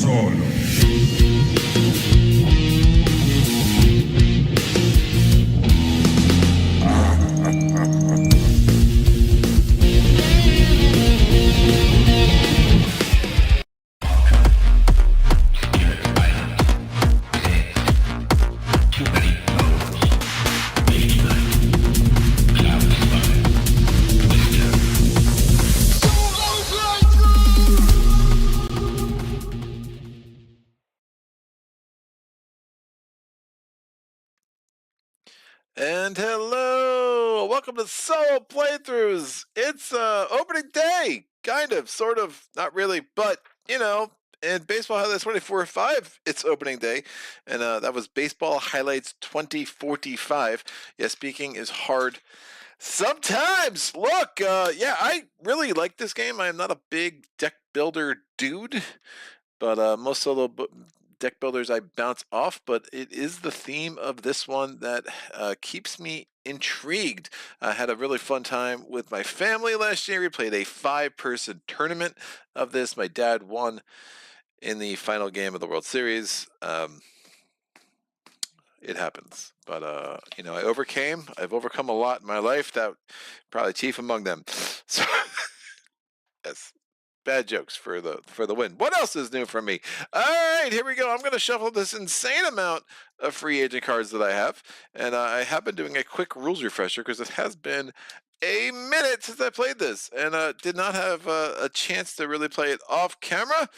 Son. And hello, welcome to Solo Playthroughs. It's opening day, kind of, sort of, not really, but you know, in Baseball Highlights 24/5, it's opening day, and that was Baseball Highlights 2045. Yeah, speaking is hard sometimes. Look, yeah, I really like this game. I am not a big deck builder dude, but most deck builders I bounce off, but it is the theme of this one that keeps me intrigued. I had a really fun time with my family last year. We played a 5-person tournament of this. My dad won in the final game of the World Series. It happens, but you know, I've overcome a lot in my life, that probably chief among them. So yes, bad jokes for the win. What else is new for me? All right, here we go. I'm going to shuffle this insane amount of free agent cards that I have, and I have been doing a quick rules refresher because it has been a minute since I played this, and did not have a chance to really play it off camera.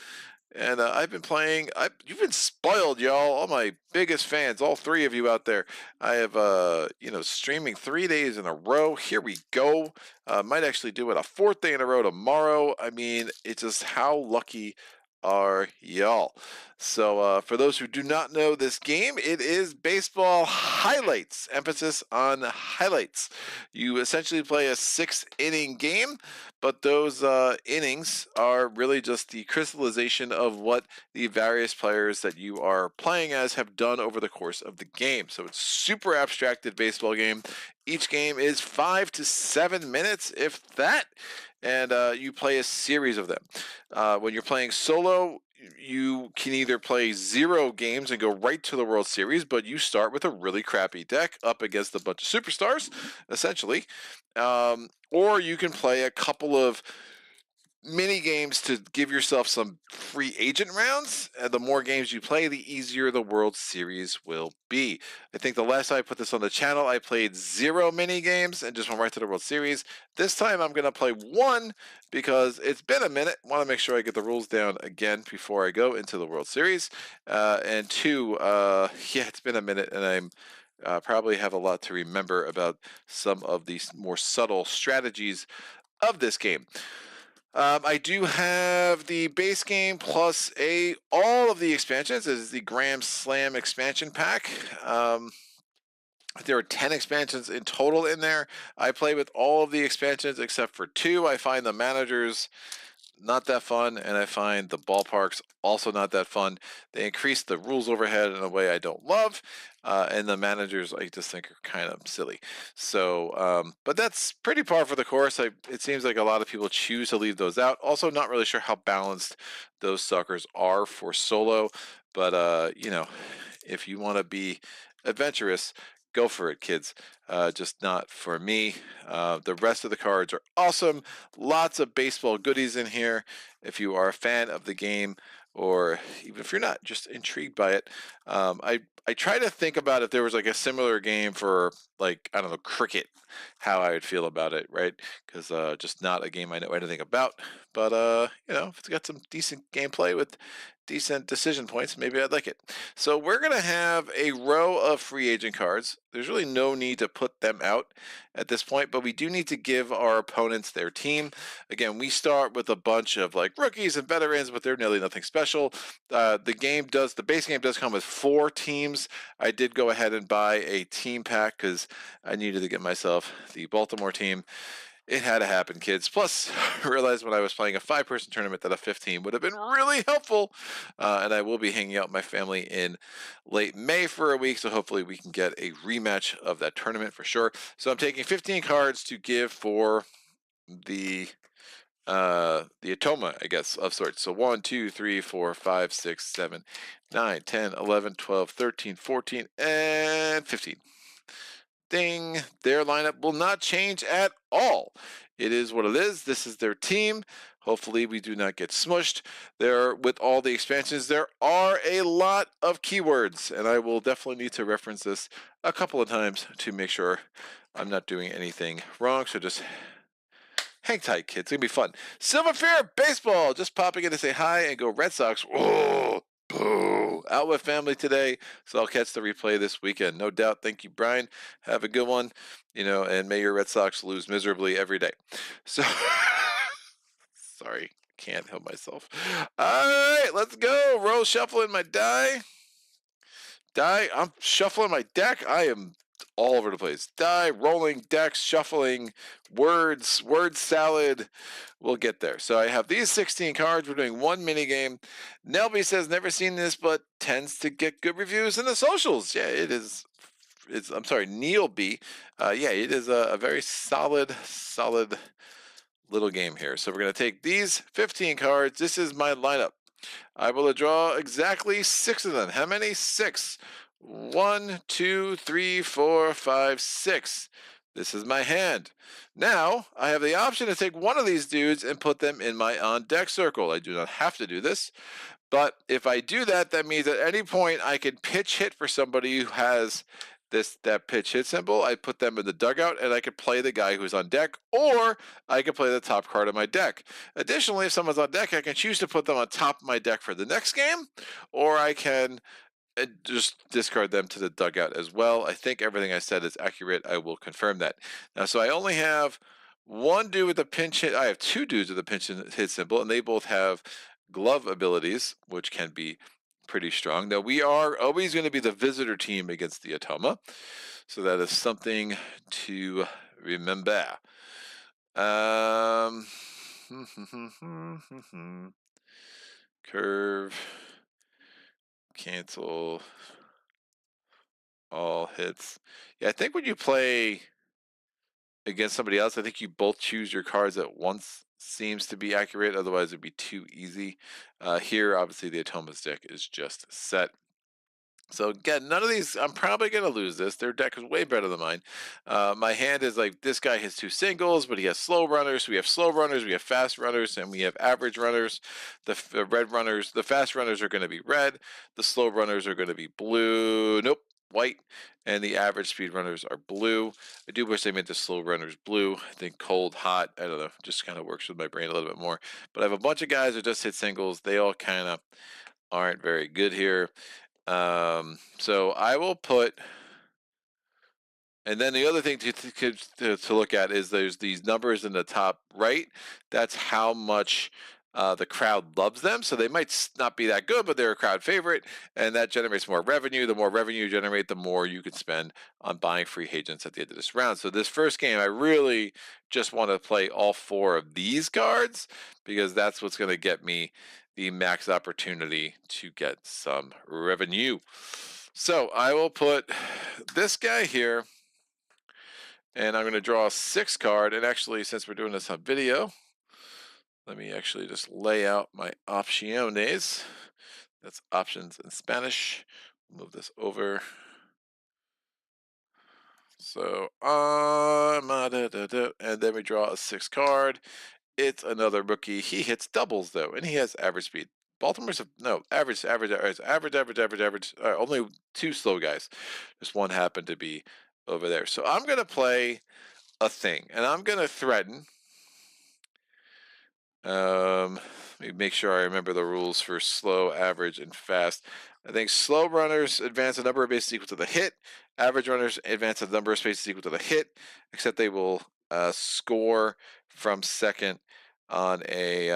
And I've been playing. You've been spoiled, y'all. All my biggest fans, all 3 of you out there. I have, streaming 3 days in a row. Here we go. Might actually do it a 4th day in a row tomorrow. I mean, it's just how lucky are y'all? So, for those who do not know this game, it is Baseball Highlights. Emphasis on highlights. You essentially play a 6-inning game, but those innings are really just the crystallization of what the various players that you are playing as have done over the course of the game. So it's super abstracted baseball game. Each game is 5 to 7 minutes, if that, and you play a series of them. When you're playing solo, you can either play 0 games and go right to the World Series, but you start with a really crappy deck up against a bunch of superstars, essentially. Or you can play a couple of mini games to give yourself some free agent rounds. And the more games you play, the easier the World Series will be. I think the last time I put this on the channel, I played 0 mini games and just went right to the World Series. This time I'm going to play 1 because it's been a minute. Want to make sure I get the rules down again before I go into the World Series. And 2, yeah, it's been a minute, and I'm probably have a lot to remember about some of these more subtle strategies of this game. I do have the base game plus all of the expansions. This is the Grand Slam expansion pack. There are 10 expansions in total in there. I play with all of the expansions except for 2. I find the managers not that fun, and I find the ballparks also not that fun. They increase the rules overhead in a way I don't love, and the managers I just think are kind of silly. So, but that's pretty par for the course. It seems like a lot of people choose to leave those out. Also, not really sure how balanced those suckers are for solo, but you know, if you want to be adventurous, go for it, kids. Just not for me. The rest of the cards are awesome. Lots of baseball goodies in here. If you are a fan of the game, or even if you're not, just intrigued by it. I try to think about if there was like a similar game for, like, I don't know, cricket, how I would feel about it, right? Because just not a game I know anything about. But you know, if it's got some decent gameplay with decent decision points, maybe I'd like it. So we're going to have a row of free agent cards. There's really no need to put them out at this point, but we do need to give our opponents their team. Again, we start with a bunch of like rookies and veterans, but they're nearly nothing special. The base game does come with 4 teams. I did go ahead and buy a team pack because I needed to get myself the Baltimore team. It had to happen, kids. Plus, I realized when I was playing a 5-person tournament that a 15 would have been really helpful. And I will be hanging out with my family in late May for a week, so hopefully we can get a rematch of that tournament for sure. So I'm taking 15 cards to give for the the Atoma, I guess, of sorts. So 1, 2, 3, 4, 5, 6, 7, 9, 10, 11, 12, 13, 14, and 15. Ding. Their lineup will not change at all. It is what it is. This is their team. Hopefully we do not get smushed. There, with all the expansions, there are a lot of keywords, and I will definitely need to reference this a couple of times to make sure I'm not doing anything wrong. So just hang tight, kids. It's gonna be fun. Silver Fair Baseball just popping in to say hi and go Red Sox. Oh, boo! Out with family today, so I'll catch the replay this weekend, no doubt. Thank you, Brian. Have a good one. And may your Red Sox lose miserably every day. So, sorry, can't help myself. All right, let's go. Roll shuffling my die. I'm shuffling my deck. I am all over the place. Die, rolling, decks, shuffling, words, word salad. We'll get there. So I have these 16 cards. We're doing one mini game. Nelby says never seen this, but tends to get good reviews in the socials. Yeah, it is. I'm sorry, Neil B. Yeah, it is a very solid little game here. So we're going to take these 15 cards. This is my lineup. I will draw exactly 6 of them. How many? 6. 1, 2, 3, 4, 5, 6. This is my hand. Now, I have the option to take one of these dudes and put them in my on-deck circle. I do not have to do this, but if I do that, that means at any point I can pitch hit for somebody who has that pitch hit symbol. I put them in the dugout, and I could play the guy who's on deck, or I could play the top card of my deck. Additionally, if someone's on deck, I can choose to put them on top of my deck for the next game, or I can just discard them to the dugout as well. I think everything I said is accurate. I will confirm that. Now, so I only have one dude with a pinch hit. I have 2 dudes with a pinch hit symbol, and they both have glove abilities, which can be pretty strong. Now, we are always going to be the visitor team against the Atoma, so that is something to remember. Curve, cancel, all hits. Yeah, I think when you play against somebody else, I think you both choose your cards at once seems to be accurate. Otherwise, it'd be too easy. Here, obviously, the Atoma's deck is just set. So again, none of these, I'm probably going to lose this. Their deck is way better than mine. My hand is like, this guy has 2 singles, but he has slow runners. We have slow runners, we have fast runners, and we have average runners. The red runners, the fast runners are going to be red. The slow runners are going to be blue. Nope, white. And the average speed runners are blue. I do wish they made the slow runners blue. I think cold, hot, I don't know, just kind of works with my brain a little bit more. But I have a bunch of guys that just hit singles. They all kind of aren't very good here. So I will put, and then the other thing to look at is there's these numbers in the top right. That's how much the crowd loves them. So they might not be that good, but they're a crowd favorite, and that generates more revenue. The more revenue you generate, the more you can spend on buying free agents at the end of this round. So this first game, I really just want to play all 4 of these cards because that's what's going to get me the max opportunity to get some revenue. So I will put this guy here, and I'm going to draw a 6 card. And actually, since we're doing this on video, let me actually just lay out my opciones. That's options in Spanish. Move this over. So, and then we draw a 6 card. It's another rookie. He hits doubles though, and he has average speed. Baltimore's average. Only 2 slow guys. Just one happened to be over there. So I'm gonna play a thing, and I'm gonna threaten. Let me make sure I remember the rules for slow, average, and fast. I think slow runners advance a number of bases equal to the hit. Average runners advance a number of spaces equal to the hit, except they will score from second on a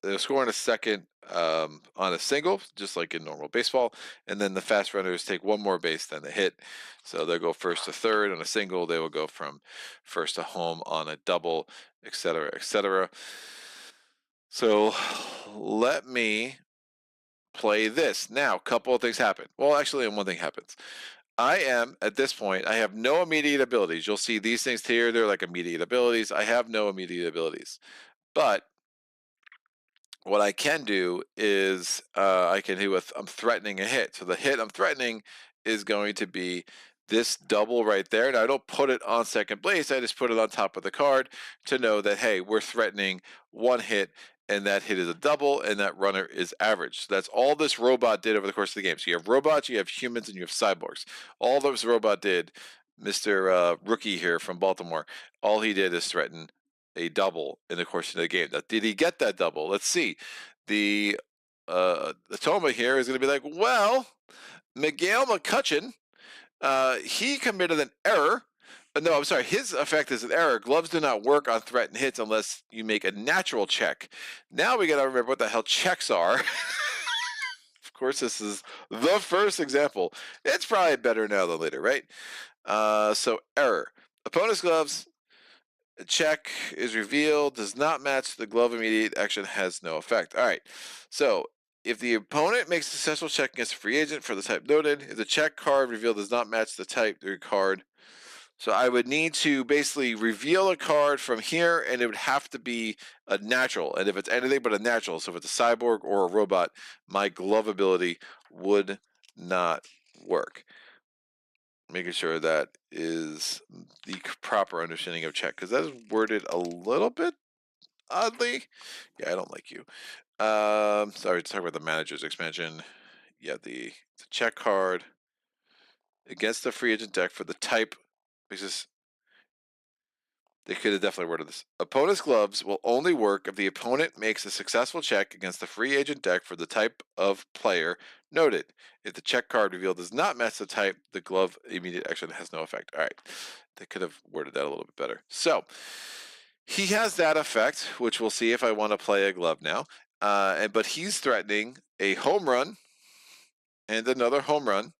they'll score in a second on a single, just like in normal baseball. And then the fast runners take 1 more base than the hit. So they'll go first to third on a single. They will go from first to home on a double, etc., etc. So let me play this. Now, a couple of things happen. Well, actually, one thing happens. I am at this point. I have no immediate abilities. You'll see these things here. They're like immediate abilities. I have no immediate abilities, but what I can do is I can do with I'm threatening a hit. So the hit I'm threatening is going to be this double right there. And I don't put it on second base. I just put it on top of the card to know that, hey, we're threatening one hit and that hit is a double and that runner is average. So that's all this robot did over the course of the game. So you have robots, you have humans, and you have cyborgs. All this robot did, Mr. Rookie here from Baltimore, all he did is threaten a double in the course of the game. Now, did he get that double? Let's see. The Toma here is going to be like, well, Miguel McCutcheon, he committed an error. No, I'm sorry. His effect is an error. Gloves do not work on threat and hits unless you make a natural check. Now we got to remember what the hell checks are. Of course, this is the first example. It's probably better now than later, right? So error. Opponent's gloves. A check is revealed, does not match the glove immediate action, has no effect. All right. So if the opponent makes a successful check against a free agent for the type noted, if the check card revealed does not match the type card, so I would need to basically reveal a card from here, and it would have to be a natural. And if it's anything but a natural, so if it's a cyborg or a robot, my glove ability would not work. Making sure that is the proper understanding of check, because that is worded a little bit oddly. Yeah, I don't like you. Sorry to talk about the manager's expansion. Yeah, the check card against the free agent deck for the type, because they could have definitely worded this. Opponent's gloves will only work if the opponent makes a successful check against the free agent deck for the type of player noted. If the check card revealed does not match the type, the glove immediate action has no effect. All right. They could have worded that a little bit better. So he has that effect, which we'll see if I want to play a glove now. But he's threatening a home run and another home run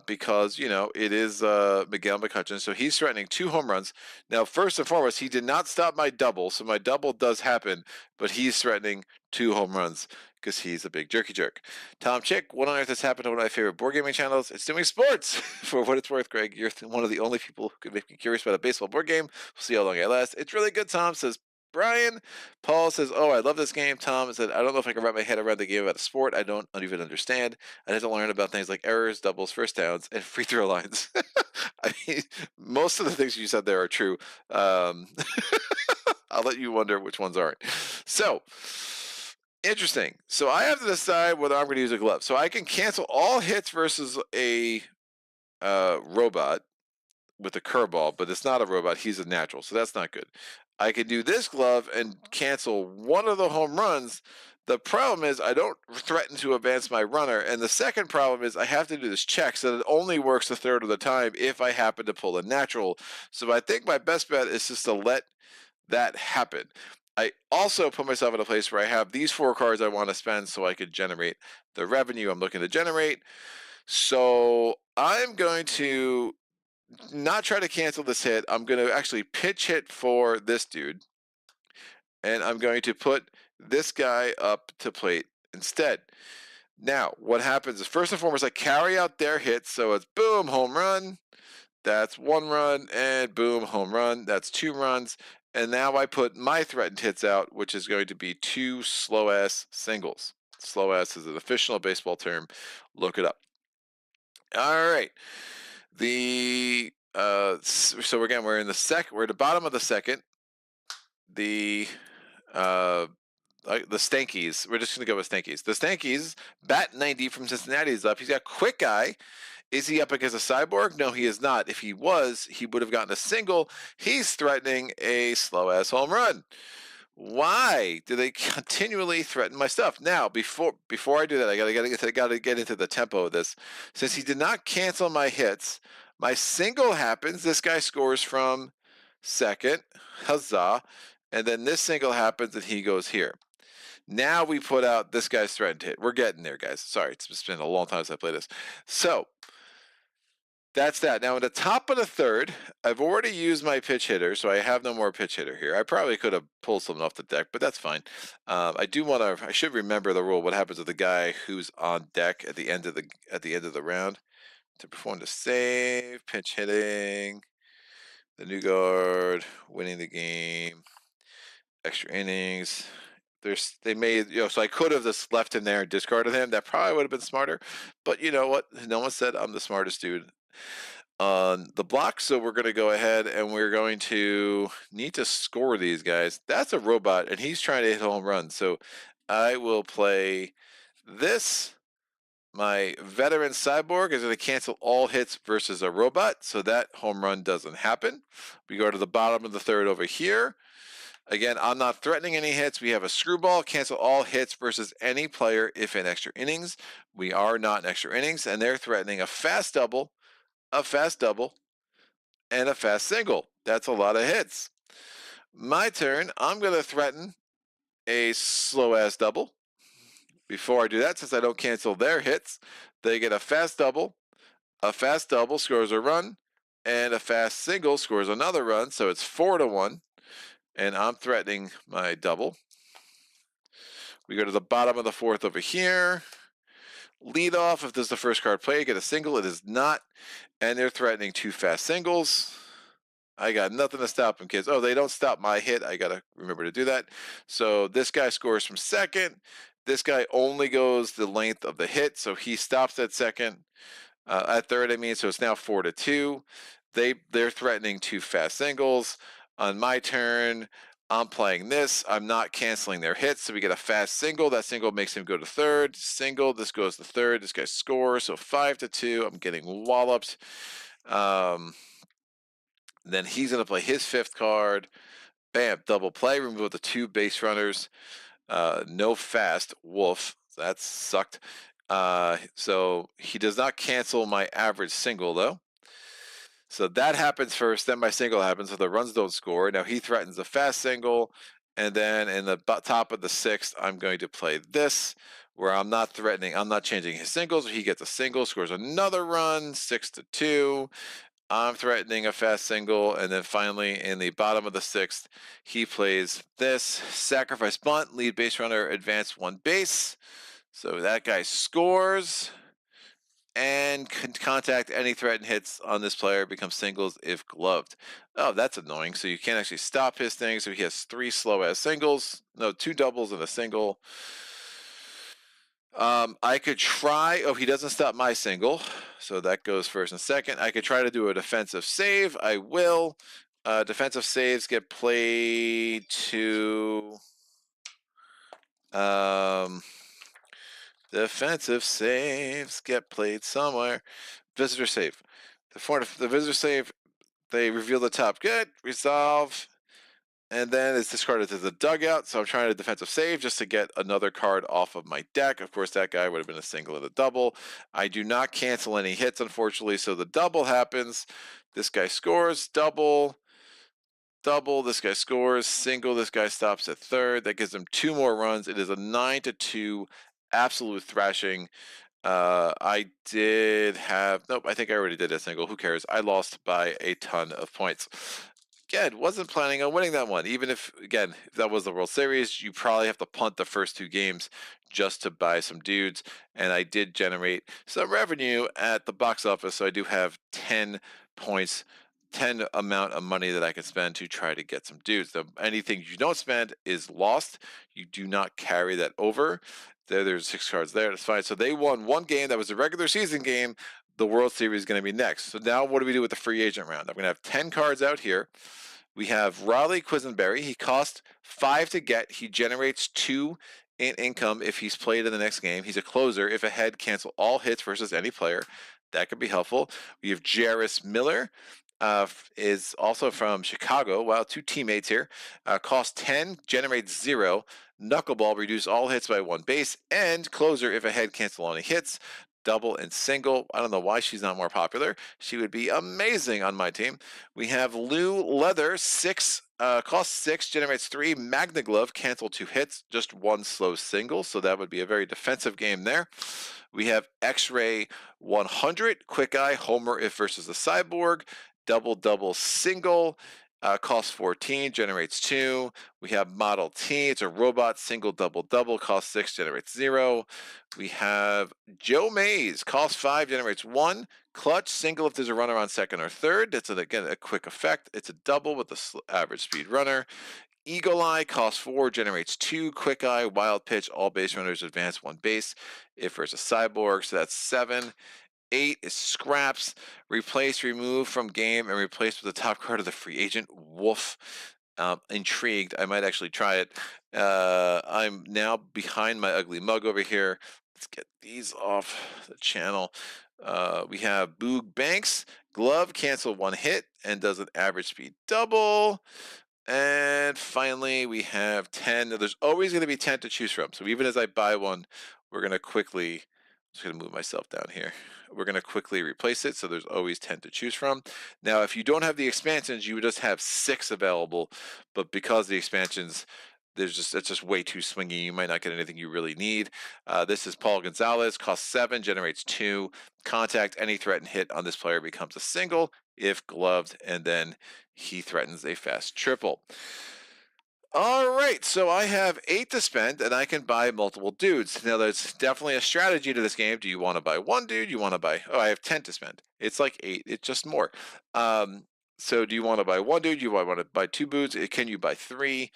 because it is Miguel McCutcheon, so he's threatening 2 home runs. Now, first and foremost, he did not stop my double, so my double does happen, but he's threatening 2 home runs because he's a big jerky jerk. Tom Chick, what on earth has happened to one of my favorite board gaming channels? It's doing sports. For what it's worth, Greg, you're one of the only people who could make me curious about a baseball board game. We'll see how long I last. It's really good, Tom, says Brian. Paul says, oh, I love this game. Tom said, I don't know if I can wrap my head around the game about a sport I don't even understand. I had to learn about things like errors, doubles, first downs, and free throw lines. I mean, most of the things you said there are true. I'll let you wonder which ones aren't. So, interesting. So I have to decide whether I'm going to use a glove. So I can cancel all hits versus a robot with a curveball, but it's not a robot. He's a natural, so that's not good. I could do this glove and cancel one of the home runs. The problem is I don't threaten to advance my runner, and the second problem is I have to do this check, so it only works a third of the time if I happen to pull a natural. So I think my best bet is just to let that happen. I also put myself in a place where I have these 4 cards I want to spend so I could generate the revenue I'm looking to generate. So I'm going to not try to cancel this hit. I'm going to actually pitch hit for this dude. And I'm going to put this guy up to plate instead. Now, what happens is first and foremost, I carry out their hits. So it's boom, home run. That's 1 run. And boom, home run. That's 2 runs. And now I put my threatened hits out, which is going to be 2 slow ass singles. Slow ass is an official baseball term. Look it up. All right. So again, we're in the second. We're at the bottom of the second. The Stankies. We're just gonna go with Stankies. The Stankies, bat 90 from Cincinnati is up. He's got quick eye. Is he up against a cyborg? No, he is not. If he was, he would have gotten a single. He's threatening a slow ass home run. Why do they continually threaten my stuff? Now, before I do that, I gotta get into the tempo of this. Since he did not cancel my hits, my single happens. This guy scores from second, huzzah, and then this single happens, and he goes here. Now we put out this guy's threatened hit. We're getting there, guys. Sorry, it's been a long time since I played this. So that's that. Now, in the top of the third, I've already used my pitch hitter, so I have no more pitch hitter here. I probably could have pulled something off the deck, but that's fine. I should remember the rule. What happens with the guy who's on deck at the end of the round? to perform the save, pinch hitting, the new guard, winning the game, extra innings. They made, so I could have just left him there and discarded him. That probably would have been smarter. But you know what? No one said I'm the smartest dude on the block. So we're going to go ahead and we're going to need to score these guys. That's a robot, and he's trying to hit home run. So I will play this. My veteran cyborg is going to cancel all hits versus a robot, so that home run doesn't happen. We go to the bottom of the third over here. Again, I'm not threatening any hits. We have a screwball, cancel all hits versus any player if in extra innings. We are not in extra innings, and they're threatening a fast double, and a fast single. That's a lot of hits. My turn, I'm going to threaten a slow-ass double. Before I do that, since I don't cancel their hits, they get a fast double scores a run, and a fast single scores another run, so it's 4-1, and I'm threatening my double. We go to the bottom of the fourth over here. Lead off, if this is the first card played, get a single. It is not, and they're threatening 2 fast singles. I got nothing to stop them, kids. Oh, they don't stop my hit. I got to remember to do that. So this guy scores from second. This guy only goes the length of the hit, so he stops at second. At third, I mean, so it's now 4-2. They're threatening 2 fast singles. On my turn, I'm playing this. I'm not canceling their hits, so we get a fast single. That single makes him go to third. Single, this goes to third. This guy scores, so 5-2. I'm getting walloped. Then he's going to play his 5th card. Bam, double play. Remove the 2 base runners. No fast. Wolf. That sucked. So he does not cancel my average single, though. So that happens first, then my single happens, so the runs don't score. Now he threatens a fast single, and then in the top of the 6th, I'm going to play this, where I'm not threatening, I'm not changing his singles. He gets a single, scores another run, 6-2. I'm threatening a fast single, and then finally in the bottom of the 6th, he plays this, sacrifice bunt, lead base runner, advance 1 base. So that guy scores, and contact any threatened hits on this player, becomes singles if gloved. Oh, that's annoying. So you can't actually stop his thing. So he has 3 slow-ass singles. No, 2 doubles and a single. I could try. Oh, he doesn't stop my single, so that goes first and second. I could try to do a defensive save. I will. Defensive saves get played to. Defensive saves get played somewhere. Visitor save. The visitor save, they reveal the top. Good. Resolve. And then it's discarded to the dugout. So I'm trying to defensive save just to get another card off of my deck. Of course, that guy would have been a single and a double. I do not cancel any hits, unfortunately. So the double happens. This guy scores. Double. This guy scores. Single. This guy stops at third. That gives him 2 more runs. It is a 9-2 absolute thrashing. I did have, nope, I think I already did a single. Who cares? I lost by a ton of points. Again, wasn't planning on winning that one. Even if, again, if that was the World Series, you probably have to punt the first 2 games just to buy some dudes. And I did generate some revenue at the box office, so I do have 10 points, 10 amount of money that I can spend to try to get some dudes. Anything you don't spend is lost. You do not carry that over. There's 6 cards there. That's fine. So they won 1 game. That was a regular season game. The World Series is going to be next. So now what do we do with the free agent round? I'm going to have 10 cards out here. We have Raleigh Quisenberry. He costs 5 to get. He generates 2 in income if he's played in the next game. He's a closer. If ahead, cancel all hits versus any player. That could be helpful. We have Jarris Miller. Is also from Chicago. Wow, 2 teammates here. Cost 10, generates 0. Knuckleball, reduce all hits by 1 base. And closer, if ahead, cancel any hits. Double and single. I don't know why she's not more popular. She would be amazing on my team. We have Lou Leather, 6, cost 6, generates 3. Magna Glove, cancel 2 hits, just 1 slow single. So that would be a very defensive game there. We have X-Ray 100, Quick Eye, Homer if versus the Cyborg. Double, single. Costs 14, generates 2. We have Model T. It's a robot, single, double, double. Costs 6, generates 0. We have Joe Mays. Costs 5, generates 1. Clutch, single if there's a runner on second or third. It's, again, a quick effect. It's a double with the average speed runner. Eagle Eye, costs 4, generates 2. Quick Eye, Wild Pitch, all base runners advance 1 base. If there's a cyborg, so that's 7. 8 is Scraps. Replace, remove from game, and replace with the top card of the free agent. Woof. Intrigued. I might actually try it. I'm now behind my ugly mug over here. Let's get these off the channel. We have Boog Banks. Glove, cancel 1 hit, and does an average speed double. And finally, we have 10. There's always going to be 10 to choose from. So even as I buy one, we're going to quickly, I'm just going to move myself down here. We're going to quickly replace it. So there's always 10 to choose from. Now, if you don't have the expansions, you would just have 6 available. But because the expansions, it's just way too swingy. You might not get anything you really need. This is Paul Gonzalez, costs 7, generates 2. Contact, any threat and hit on this player becomes a single if gloved, and then he threatens a fast triple. All right, so I have 8 to spend, and I can buy multiple dudes. Now, there's definitely a strategy to this game. Do you want to buy one dude? You want to buy, I have 10 to spend. It's like 8, it's just more. So do you want to buy one dude? You want to buy 2 dudes? Can you buy 3?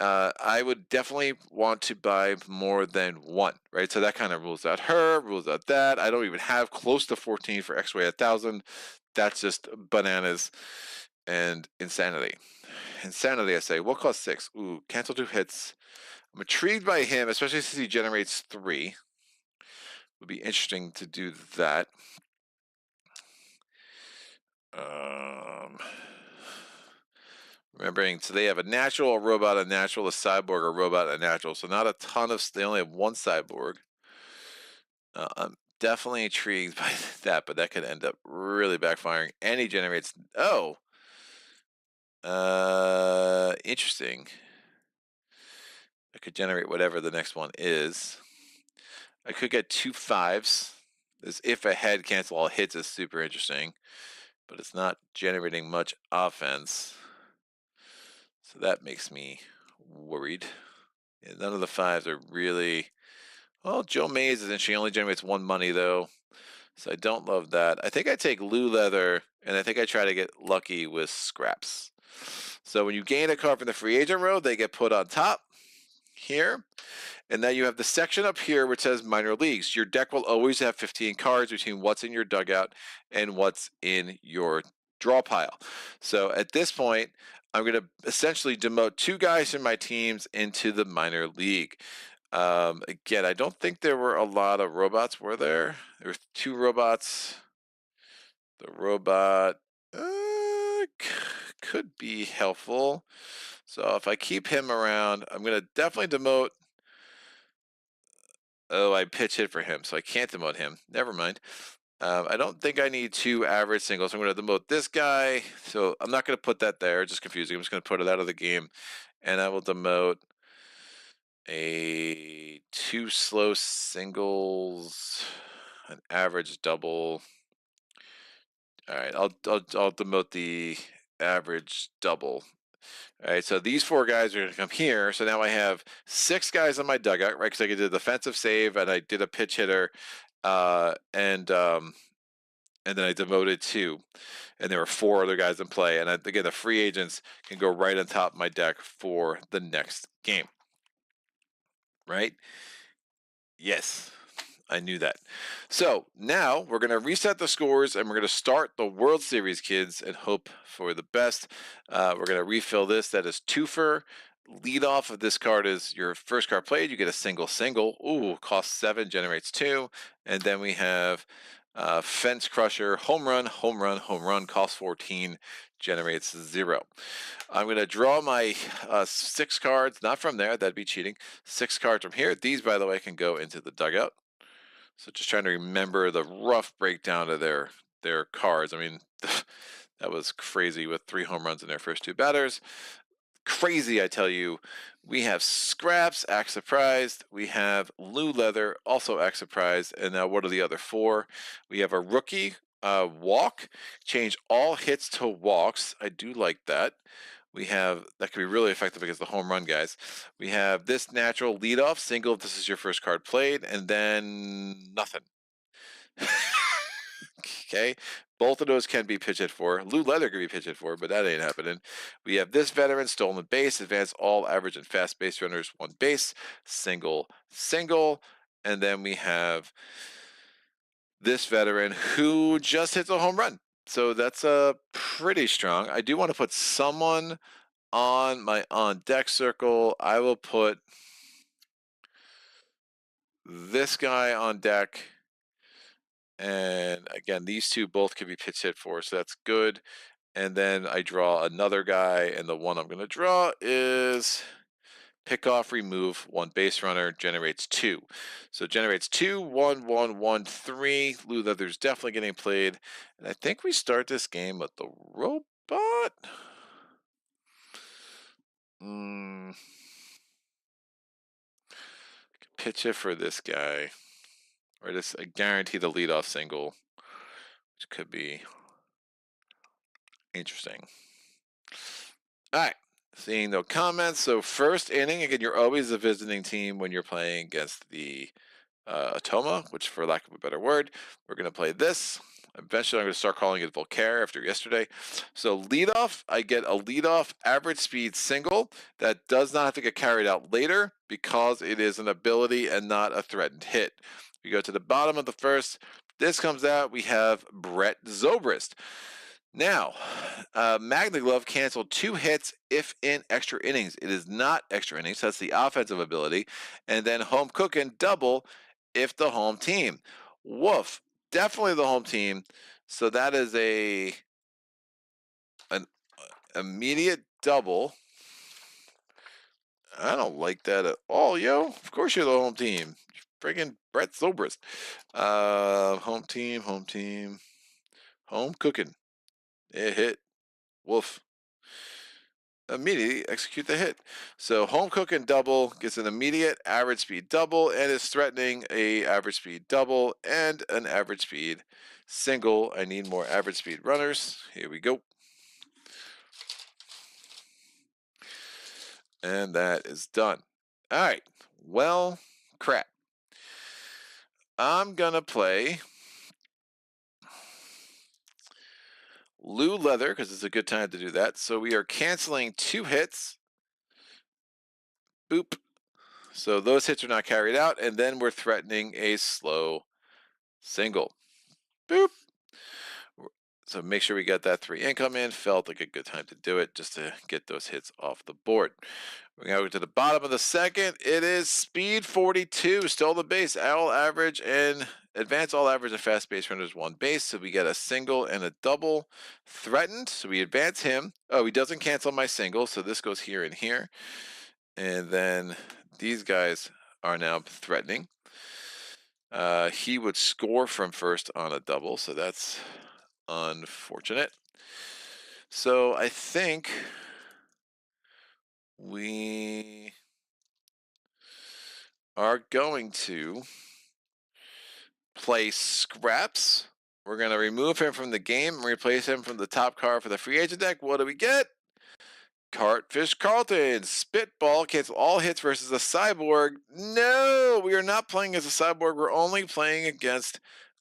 I would definitely want to buy more than 1, right? So that kind of rules out her, rules out that. I don't even have close to 14 for X-Ray 1000. That's just bananas and insanity. Insanity, I say. What costs 6? Ooh, cancel 2 hits. I'm intrigued by him, especially since he generates 3. Would be interesting to do that. Remembering, so they have a natural, a robot, a natural, a cyborg, a robot, a natural. So not a ton of, they only have 1 cyborg. I'm definitely intrigued by that, but that could end up really backfiring. And he generates, interesting. I could generate whatever the next one is. I could get 2 5s. This if ahead cancel all hits is super interesting, but it's not generating much offense. So that makes me worried. Yeah, none of the 5s are really. Well, Joe Mays is, and she only generates 1 money though, so I don't love that. I think I take Lou Leather, and I think I try to get lucky with Scraps. So when you gain a card from the free agent row, they get put on top here. And then you have the section up here which says minor leagues. Your deck will always have 15 cards between what's in your dugout and what's in your draw pile. So at this point, I'm going to essentially demote 2 guys from my teams into the minor league. Again, I don't think there were a lot of robots, were there? There were 2 robots. The robot could be helpful. So if I keep him around, I'm going to definitely demote. Oh, I pitch hit for him, so I can't demote him. Never mind. I don't think I need 2 average singles. I'm going to demote this guy. So I'm not going to put that there. Just confusing. I'm just going to put it out of the game. And I will demote a 2 slow singles, an average double. All right, I'll demote the average double. All right, so these 4 guys are going to come here. So now I have 6 guys on my dugout, right? Because I did a defensive save and I did a pitch hitter, and then I demoted 2, and there were 4 other guys in play. And again, the free agents can go right on top of my deck for the next game, right? Yes. I knew that. So now we're going to reset the scores and we're going to start the World Series, kids, and hope for the best. We're going to refill this. That is twofer. Lead off of this card is your first card played. You get a single. Ooh, costs 7, generates 2. And then we have Fence Crusher, home run, costs 14, generates 0. I'm going to draw my 6 cards, not from there, that'd be cheating. 6 cards from here. These, by the way, can go into the dugout. So just trying to remember the rough breakdown of their cards. I mean, that was crazy with 3 home runs in their first 2 batters. Crazy, I tell you. We have Scraps, act surprised. We have Lou Leather, also act surprised. And now what are the other 4? We have a rookie, Walk, change all hits to walks. I do like that. We have, that could be really effective against the home run guys. We have this natural leadoff single if this is your first card played, and then nothing. Okay, both of those can be pitch hit for. Lou Leather can be pitch hit for, but that ain't happening. We have this veteran, stolen base, advance all average and fast base runners one base, single, single, and then we have this veteran who just hits a home run. So that's pretty strong. I do want to put someone on my on deck circle. I will put this guy on deck. And again, these two both can be pitch hit for, so that's good. And then I draw another guy, and the one I'm going to draw is pick off, remove, one base runner, generates 2. So generates 2, 1, 1, 1, 3. Lou Leather's definitely getting played. And I think we start this game with the robot. Pitch it for this guy. Or just guarantee the leadoff single, which could be interesting. All right. Seeing no comments. So first inning, again, you're always a visiting team when you're playing against the Atoma, which for lack of a better word, we're going to play this. Eventually, I'm going to start calling it Volcare after yesterday. So leadoff, I get a leadoff average speed single that does not have to get carried out later because it is an ability and not a threatened hit. We go to the bottom of the first. This comes out. We have Brett Zobrist. Now, Magna Glove canceled 2 hits if in extra innings. It is not extra innings. That's the offensive ability. And then home cooking double if the home team. Woof. Definitely the home team. So that is an immediate double. I don't like that at all, yo. Of course you're the home team. Friggin' Brett Zobrist. Home team, home cooking. It hit. Woof. Immediately execute the hit. So home cooking double gets an immediate average speed double and is threatening a average speed double and an average speed single. I need more average speed runners. Here we go. And that is done. All right. Well, crap. I'm gonna play Lou Leather because it's a good time to do that. So we are canceling 2 hits. Boop. So those hits are not carried out, and then we're threatening a slow single. Boop. So make sure we got that 3 income in. Felt like a good time to do it just to get those hits off the board. We're going to go to the bottom of the second. It is speed 42, stole the base, all average and advance all average and fast base runners 1 base. So we get a single and a double threatened. So we advance him. Oh, he doesn't cancel my single. So this goes here and here. And then these guys are now threatening. He would score from first on a double. So that's unfortunate. So I think we are going to play Scraps. We're going to remove him from the game and replace him from the top card for the free agent deck. What do we get? Cartfish Carlton. Spitball. Cancel all hits versus a cyborg. No, we are not playing as a cyborg. We're only playing against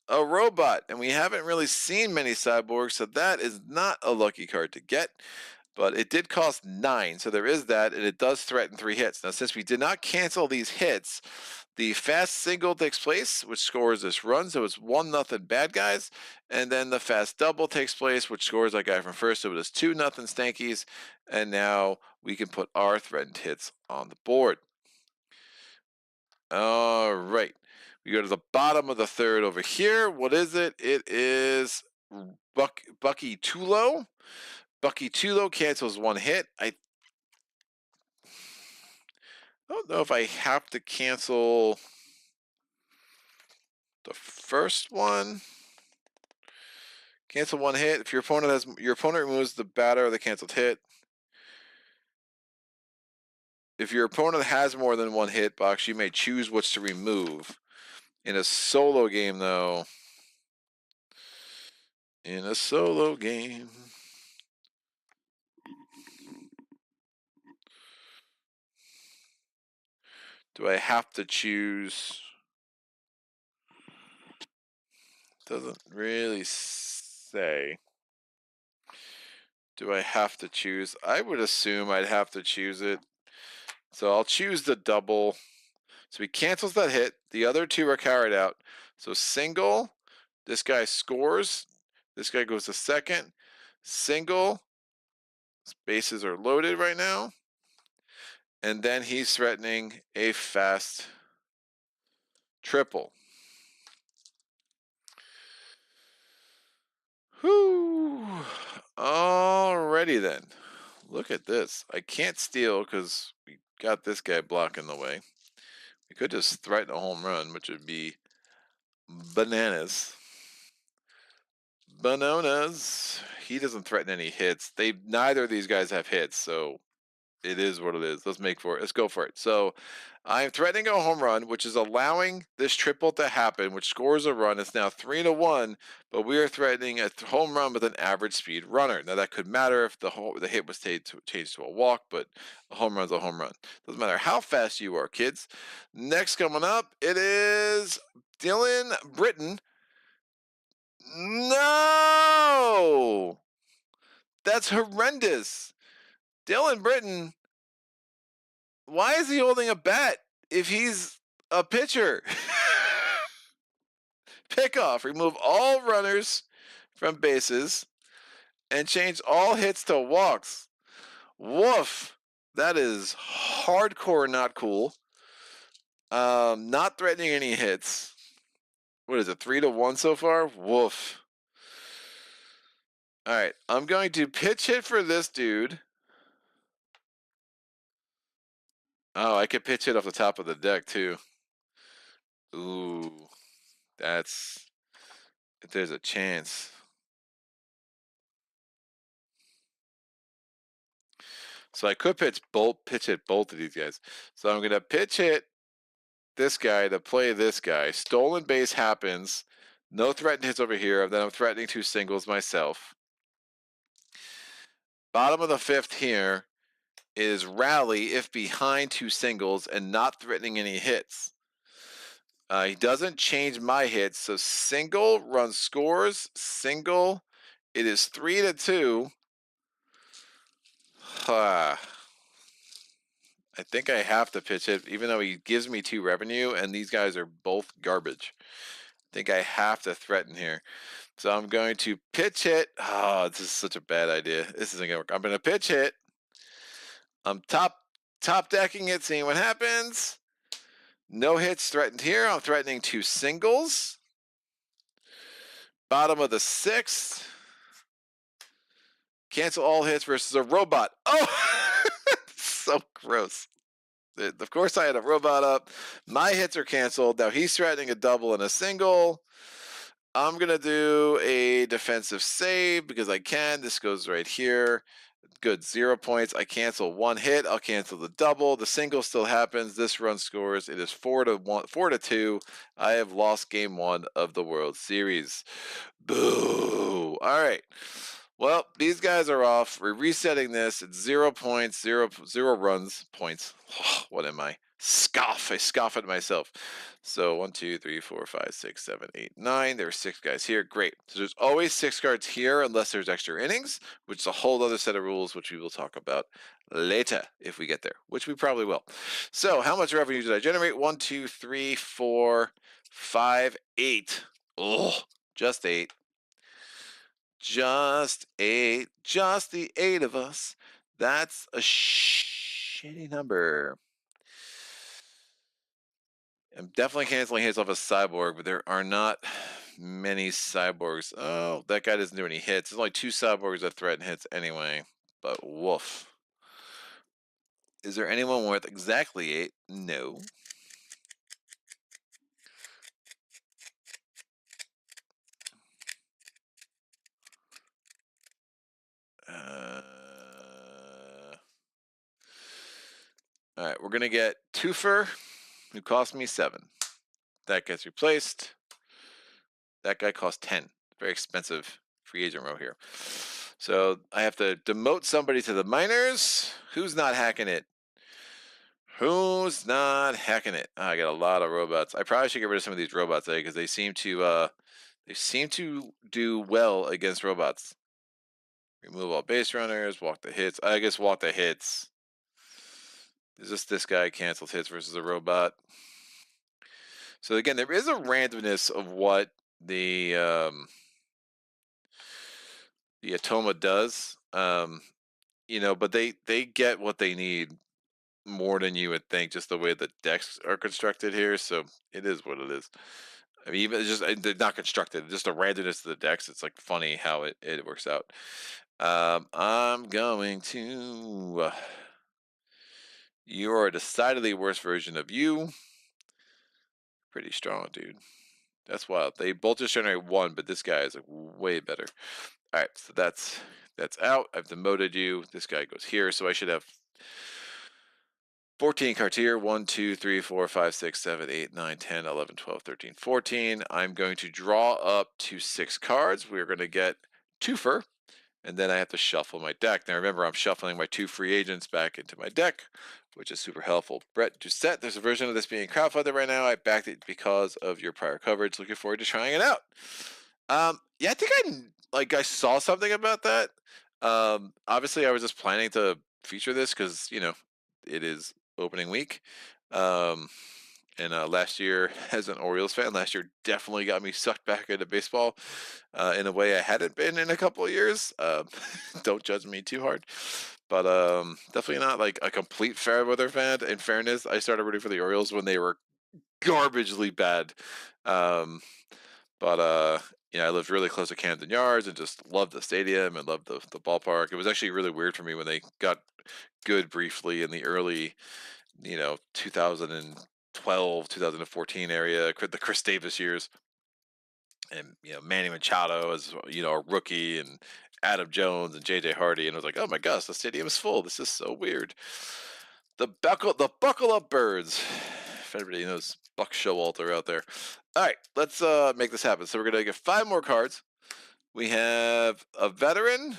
a robot. And we haven't really seen many cyborgs, so that is not a lucky card to get. But it did cost 9, so there is that, and it does threaten 3 hits. Now, since we did not cancel these hits, the fast single takes place, which scores this run, so it's 1-0 bad guys. And then the fast double takes place, which scores that guy from first, so it is 2-0 Stankies. And now we can put our threatened hits on the board. All right. We go to the bottom of the third over here. What is it? It is Bucky Tulo. Bucky Tulo cancels 1 hit. I don't know if I have to cancel the first one. Cancel 1 hit. If your opponent removes the batter of the canceled hit. If your opponent has more than 1 hit box, you may choose which to remove. In a solo game, though, in a solo game. Do I have to choose? Doesn't really say. Do I have to choose? I would assume I'd have to choose it. So I'll choose the double. So he cancels that hit. The other two are carried out. So single, this guy scores. This guy goes to second. Single, bases are loaded right now. And then he's threatening a fast triple. Whew. Alrighty then. Look at this. I can't steal because we got this guy blocking the way. We could just threaten a home run, which would be bananas. Bananas. He doesn't threaten any hits. Neither of these guys have hits, so it is what it is. Let's make for it. Let's go for it. So I'm threatening a home run, which is allowing this triple to happen, which scores a run. It's now 3-1, but we are threatening a home run with an average speed runner. Now that could matter if the hit was changed to a walk, but a home run's a home run. Doesn't matter how fast you are, kids. Next coming up, it is Dylan Britton. No! That's horrendous. Dylan Britton, why is he holding a bat if he's a pitcher? Pick off, remove all runners from bases, and change all hits to walks. Woof. That is hardcore not cool. Not threatening any hits. What is it, 3-1 so far? Woof. All right, I'm going to pitch hit for this dude. Oh, I could pitch hit off the top of the deck too. Ooh, that's if there's a chance. So I could pitch hit both of these guys. So I'm gonna pitch hit this guy to play this guy. Stolen base happens. No threatened hits over here. Then I'm threatening 2 singles myself. Bottom of the 5th here is rally if behind 2 singles and not threatening any hits. He doesn't change my hits. So single, run scores, single. It is 3-2. I think I have to pitch it, even though he gives me 2 revenue, and these guys are both garbage. I think I have to threaten here. So I'm going to pitch hit. Oh, this is such a bad idea. This isn't gonna work. I'm gonna pitch hit. I'm top decking it, seeing what happens. No hits threatened here. I'm threatening 2 singles. Bottom of the 6th. Cancel all hits versus a robot. Oh, so gross. Of course, I had a robot up. My hits are canceled. Now he's threatening a double and a single. I'm going to do a defensive save because I can. This goes right here. Good, 0 points. I cancel 1 hit. I'll cancel the double. The single still happens. This run scores. It is 4-2. I have lost game 1 of the World Series. Boo. All right. Well, these guys are off. We're resetting this. It's 0 points, 0 runs, points. What am I? Scoff. I scoff at myself. So 1, 2, 3, 4, 5, 6, 7, 8, 9. There are 6 guys here. Great. So there's always 6 cards here unless there's extra innings, which is a whole other set of rules, which we will talk about later if we get there, which we probably will. So how much revenue did I generate? 1, 2, 3, 4, 5, 8. Oh, just 8. Just 8. Just the 8 of us. That's a shitty number. I'm definitely canceling hits off a cyborg, but there are not many cyborgs. Oh, that guy doesn't do any hits. There's only 2 cyborgs that threaten hits anyway. But woof. Is there anyone worth exactly 8? No. All right, we're going to get Twofer, who cost me 7. That gets replaced. That guy cost 10. Very expensive free agent row here. So I have to demote somebody to the minors. Who's not hacking it? Who's not hacking it? Oh, I got a lot of robots. I probably should get rid of some of these robots because they seem to do well against robots. Remove all base runners, walk the hits. I guess walk the hits. Is this guy cancels hits versus a robot? So again, there is a randomness of what the Atoma does. But they get what they need more than you would think, just the way the decks are constructed here. So it is what it is. I mean, even it's just they're not constructed, just the randomness of the decks. It's like funny how it works out. I'm going to. You are a decidedly worse version of you. Pretty strong, dude. That's wild. They both just generate one, but this guy is like way better. All right, so that's out. I've demoted you. This guy goes here, so I should have 14 cards here. 1, 2, 3, 4, 5, 6, 7, 8, 9, 10, 11, 12, 13, 14. I'm going to draw up to 6 cards. We're going to get twofer, and then I have to shuffle my deck. Now remember, I'm shuffling my 2 free agents back into my deck, which is super helpful. Brett Doucette, there's a version of this being crowdfunded right now. I backed it because of your prior coverage. Looking forward to trying it out. Yeah, I think I saw something about that. Obviously, I was just planning to feature this because it is opening week. And last year, as an Orioles fan, last year definitely got me sucked back into baseball in a way I hadn't been in a couple of years. Don't judge me too hard, but definitely not like a complete fair weather fan. In fairness, I started rooting for the Orioles when they were garbagely bad. Um, but I lived really close to Camden Yards and just loved the stadium and loved the ballpark. It was actually really weird for me when they got good briefly in the early 2012, 2014 area, the Chris Davis years, and Manny Machado as a rookie, and Adam Jones and JJ Hardy, and I was like, oh my gosh, the stadium is full. This is so weird. The buckle up birds. If anybody knows Buck Showalter out there. All right, let's make this happen. So we're gonna get 5 more cards. We have a veteran,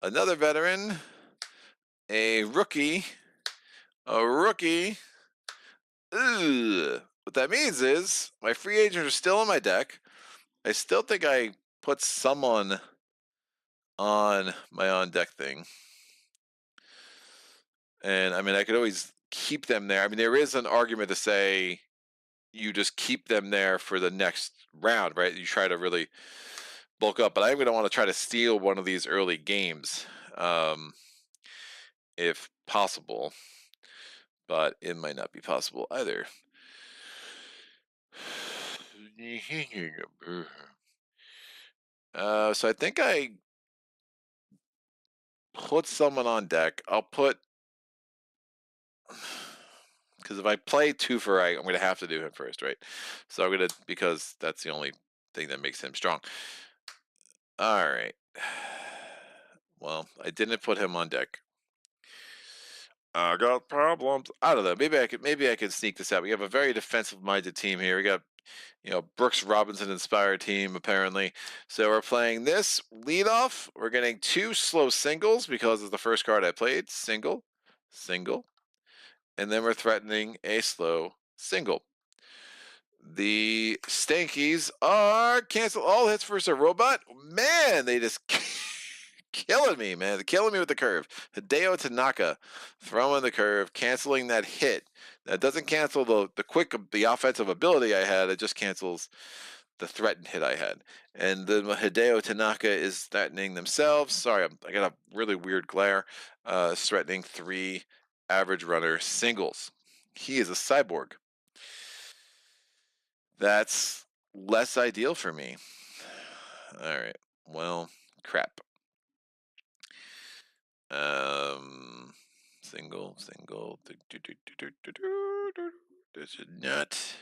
another veteran, a rookie, a rookie. Ugh. What that means is my free agents are still in my deck. I still think I put someone on my on deck thing. And I mean, I could always keep them there. I mean, there is an argument to say you just keep them there for the next round, right? You try to really bulk up, but I'm going to want to try to steal one of these early games, if possible. But it might not be possible either. So I think I put someone on deck. I'll put, because if I play twofer, I'm going to have to do him first, right? So I'm going to, because that's the only thing that makes him strong. All right. Well, I didn't put him on deck. I got problems. I don't know. Maybe I could sneak this out. We have a very defensive-minded team here. We got, Brooks Robinson inspired team apparently. So we're playing this leadoff. We're getting 2 slow singles because it's the first card I played. Single, single, and then we're threatening a slow single. The Stankies are cancel all hits versus a robot. Man, they just killing me, man. They're killing me with the curve. Hideo Tanaka throwing the curve, canceling that hit. That doesn't cancel the offensive ability I had. It just cancels the threatened hit I had. And the Hideo Tanaka is threatening themselves. Sorry, I got a really weird glare. Threatening 3 average runner singles. He is a cyborg. That's less ideal for me. All right. Well, crap. Single. This is not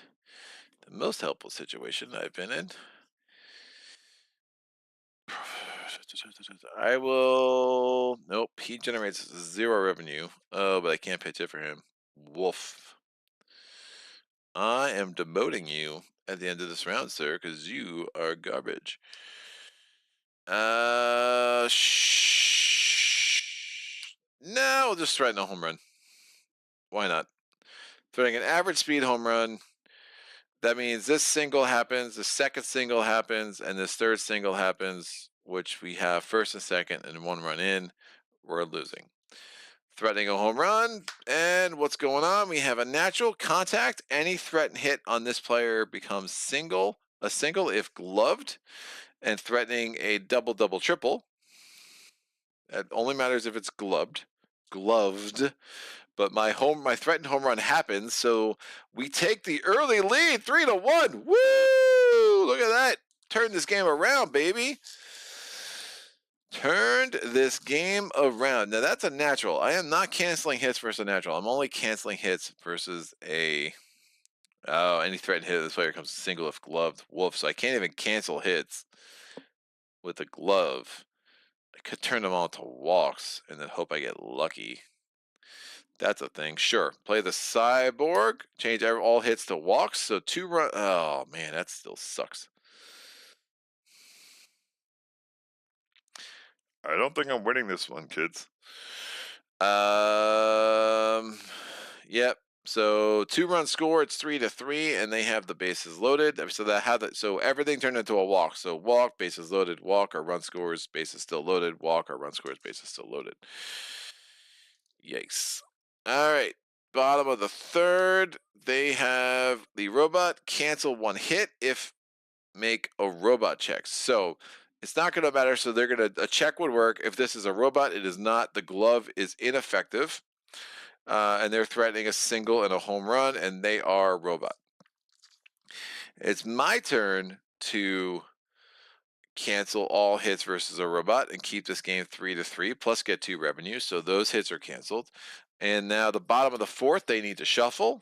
the most helpful situation I've been in. I will. Nope. He generates 0 revenue. Oh, but I can't pitch it for him. Woof. I am demoting you at the end of this round, sir, because you are garbage. No, we'll just threaten a home run. Why not? Threatening an average speed home run. That means this single happens, the second single happens, and this third single happens, which we have first and second and one run in. We're losing. Threatening a home run, and what's going on? We have a natural contact. Any threat and hit on this player becomes a single if gloved, and threatening a double, double, triple. It only matters if it's gloved. But my threatened home run happens, so we take the early lead, 3-1. Woo! Look at that! Turn this game around, baby. Turned this game around. Now that's a natural. I am not canceling hits versus a natural. I'm only canceling hits versus a any threatened hit. This player comes single if gloved. Wolf. So I can't even cancel hits with a glove. I could turn them all into walks and then hope I get lucky. That's a thing. Sure. Play the cyborg. Change all hits to walks. So 2 run. Oh man, that still sucks. I don't think I'm winning this one, kids. Yep. So 2 run score. It's 3-3, and they have the bases loaded. So everything turned into a walk. So walk, bases loaded, walk, or run scores, bases still loaded, walk, or run scores, bases still loaded. Yikes. All right. Bottom of the third, they have the robot cancel 1 hit if make a robot check. So it's not going to matter. So they're going to, a check would work. If this is a robot, it is not. The glove is ineffective. And they're threatening a single and a home run, and they are robot. It's my turn to cancel all hits versus a robot and keep this game 3-3, plus get 2 revenues. So those hits are canceled. And now the bottom of the fourth, they need to shuffle.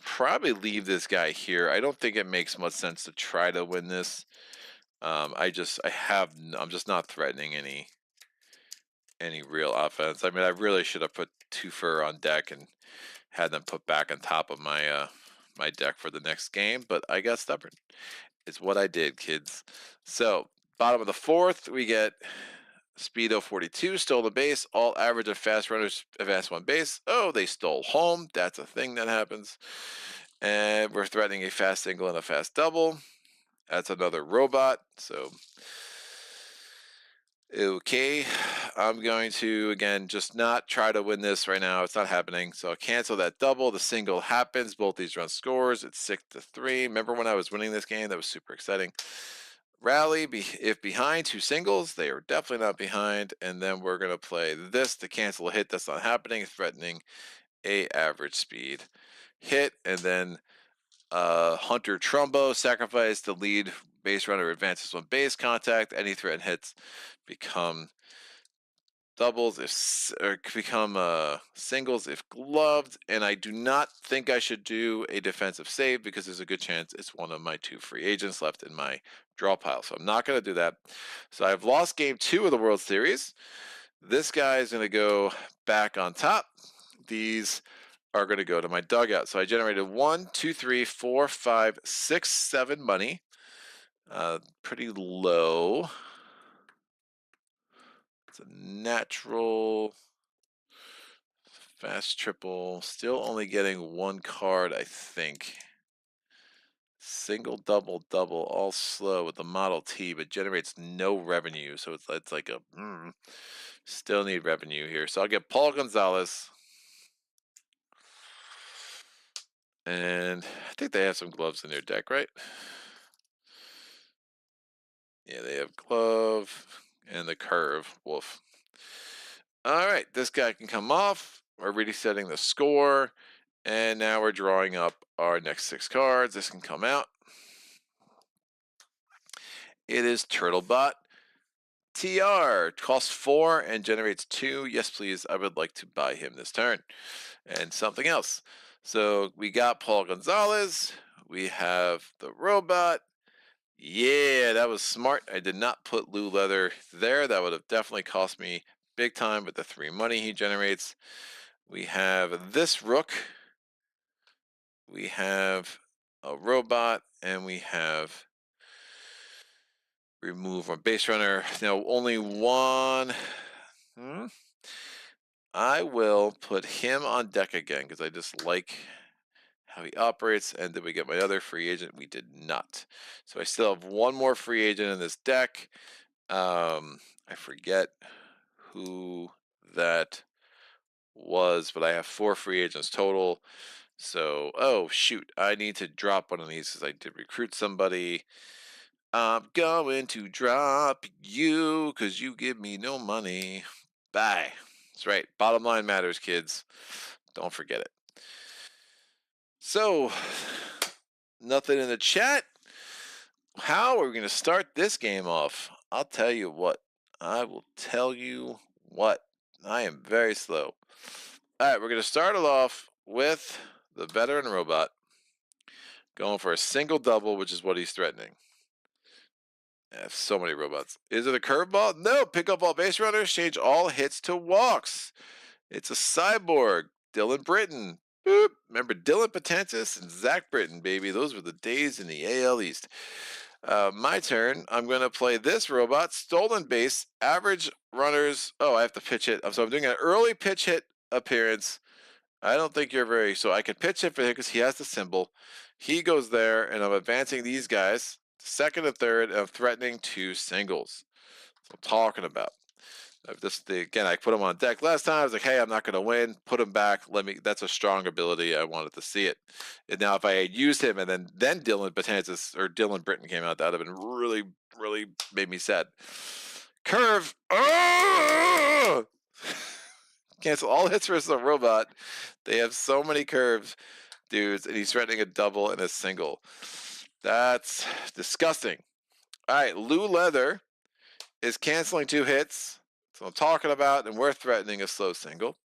Probably leave this guy here. I don't think it makes much sense to try to win this. I'm just not threatening any real offense. I mean, I really should have put Twofer on deck and had them put back on top of my my deck for the next game, but I got stubborn. It's what I did, kids. So bottom of the fourth, we get Speedo 42, stole the base. All average of fast runners advance 1 base. Oh, they stole home. That's a thing that happens. And we're threatening a fast single and a fast double. That's another robot. So, okay. I'm going to, again, just not try to win this right now. It's not happening. So I'll cancel that double. The single happens. Both these run scores. It's 6-3. Remember when I was winning this game? That was super exciting. Rally, if behind 2 singles, they are definitely not behind. And then we're going to play this to cancel a hit. That's not happening. Threatening a average speed hit. And then Hunter Trumbo, sacrifice the lead base runner, advances 1 base contact. Any threat hits become doubles or become singles if gloved. And I do not think I should do a defensive save because there's a good chance it's one of my 2 free agents left in my draw pile. So I'm not going to do that. So I've lost game 2 of the World Series. This guy is going to go back on top. These are going to go to my dugout. So I generated 1, 2, 3, 4, 5, 6, 7 money. Pretty low. It's a natural fast triple. Still only getting 1 card, I think. Single, double, double, all slow with the Model T, but generates no revenue. So it's like a still need revenue here. So I'll get Paul Gonzalez. And I think they have some gloves in their deck, right? Yeah, they have glove and the curve. Wolf. All right, this guy can come off. We're resetting the score. And now we're drawing up our next 6 cards. This can come out. It is Turtlebot TR. Costs 4 and generates 2. Yes, please. I would like to buy him this turn. And something else. So we got Paul Gonzalez. We have the robot. Yeah, that was smart. I did not put Lou Leather there. That would have definitely cost me big time with the 3 money he generates. We have this rook. We have a robot, and we have remove our base runner. Now only one. I will put him on deck again because I just like how he operates. And did we get my other free agent? We did not. So I still have one more free agent in this deck. I forget who that was, but I have 4 free agents total. So, oh shoot, I need to drop one of these because I did recruit somebody. I'm going to drop you because you give me no money. Bye. That's right. Bottom line matters, kids. Don't forget it. So, nothing in the chat. How are we going to start this game off? I'll tell you what. I will tell you what. I am very slow. All right, we're going to start it off with the veteran robot going for a single double, which is what he's threatening. I have so many robots. Is it a curveball? No. Pick up all base runners. Change all hits to walks. It's a cyborg. Dylan Britton. Boop. Remember Dylan Potentis and Zach Britton, baby. Those were the days in the AL East. My turn. I'm going to play this robot. Stolen base. Average runners. Oh, I have to pitch hit. So I'm doing an early pitch hit appearance. I don't think you're very. So I can pitch hit for him because he has the symbol. He goes there, and I'm advancing these guys. Second and third, and I'm threatening 2 singles. That's what I'm talking about. Again, I put him on deck last time. I was like, hey, I'm not going to win. Put him back. That's a strong ability. I wanted to see it. And now if I had used him and then Dylan Betances or Dylan Britton came out, that would have been really, really made me sad. Curve. Oh! Cancel all hits versus a robot. They have so many curves, dudes, and he's threatening a double and a single. That's disgusting. All right, Lou Leather is canceling 2 hits. So I'm talking about, and we're threatening a slow single.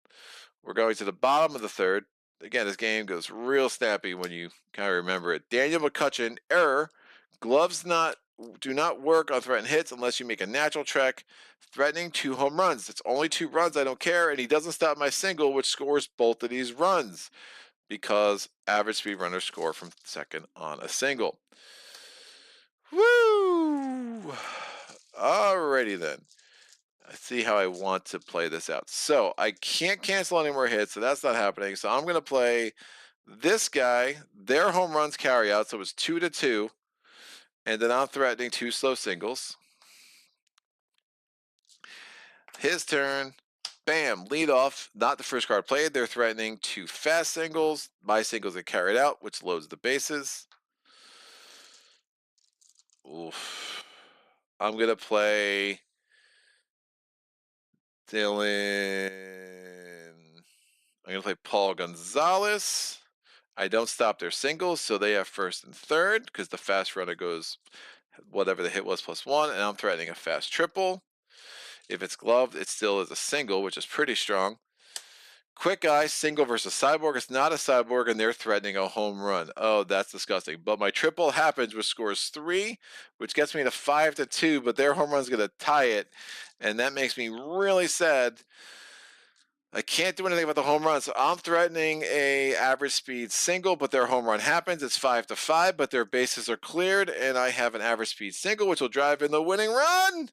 We're going to the bottom of the third. Again, this game goes real snappy when you kind of remember it. Daniel McCutcheon, error. Gloves do not work on threatened hits unless you make a natural check. Threatening 2 home runs. It's only 2 runs. I don't care. And he doesn't stop my single, which scores both of these runs because average speed runners score from second on a single. Woo! Alrighty then. I see how I want to play this out. So I can't cancel any more hits, so that's not happening. So I'm going to play this guy. Their home runs carry out, so it's 2-2. And then I'm threatening 2 slow singles. His turn. Bam, lead off. Not the first card played. They're threatening 2 fast singles. My singles are carried out, which loads the bases. Oof. I'm going to play Dylan. I'm going to play Paul Gonzalez. I don't stop their singles, so they have first and third because the fast runner goes whatever the hit was +1, and I'm threatening a fast triple. If it's gloved, it still is a single, which is pretty strong. Quick Eye, single versus Cyborg. It's not a Cyborg, and they're threatening a home run. Oh, that's disgusting. But my triple happens, which scores 3, which gets me to 5-2, but their home run's going to tie it, and that makes me really sad. I can't do anything about the home run, so I'm threatening a average speed single, but their home run happens. It's 5-5, but their bases are cleared, and I have an average speed single, which will drive in the winning run.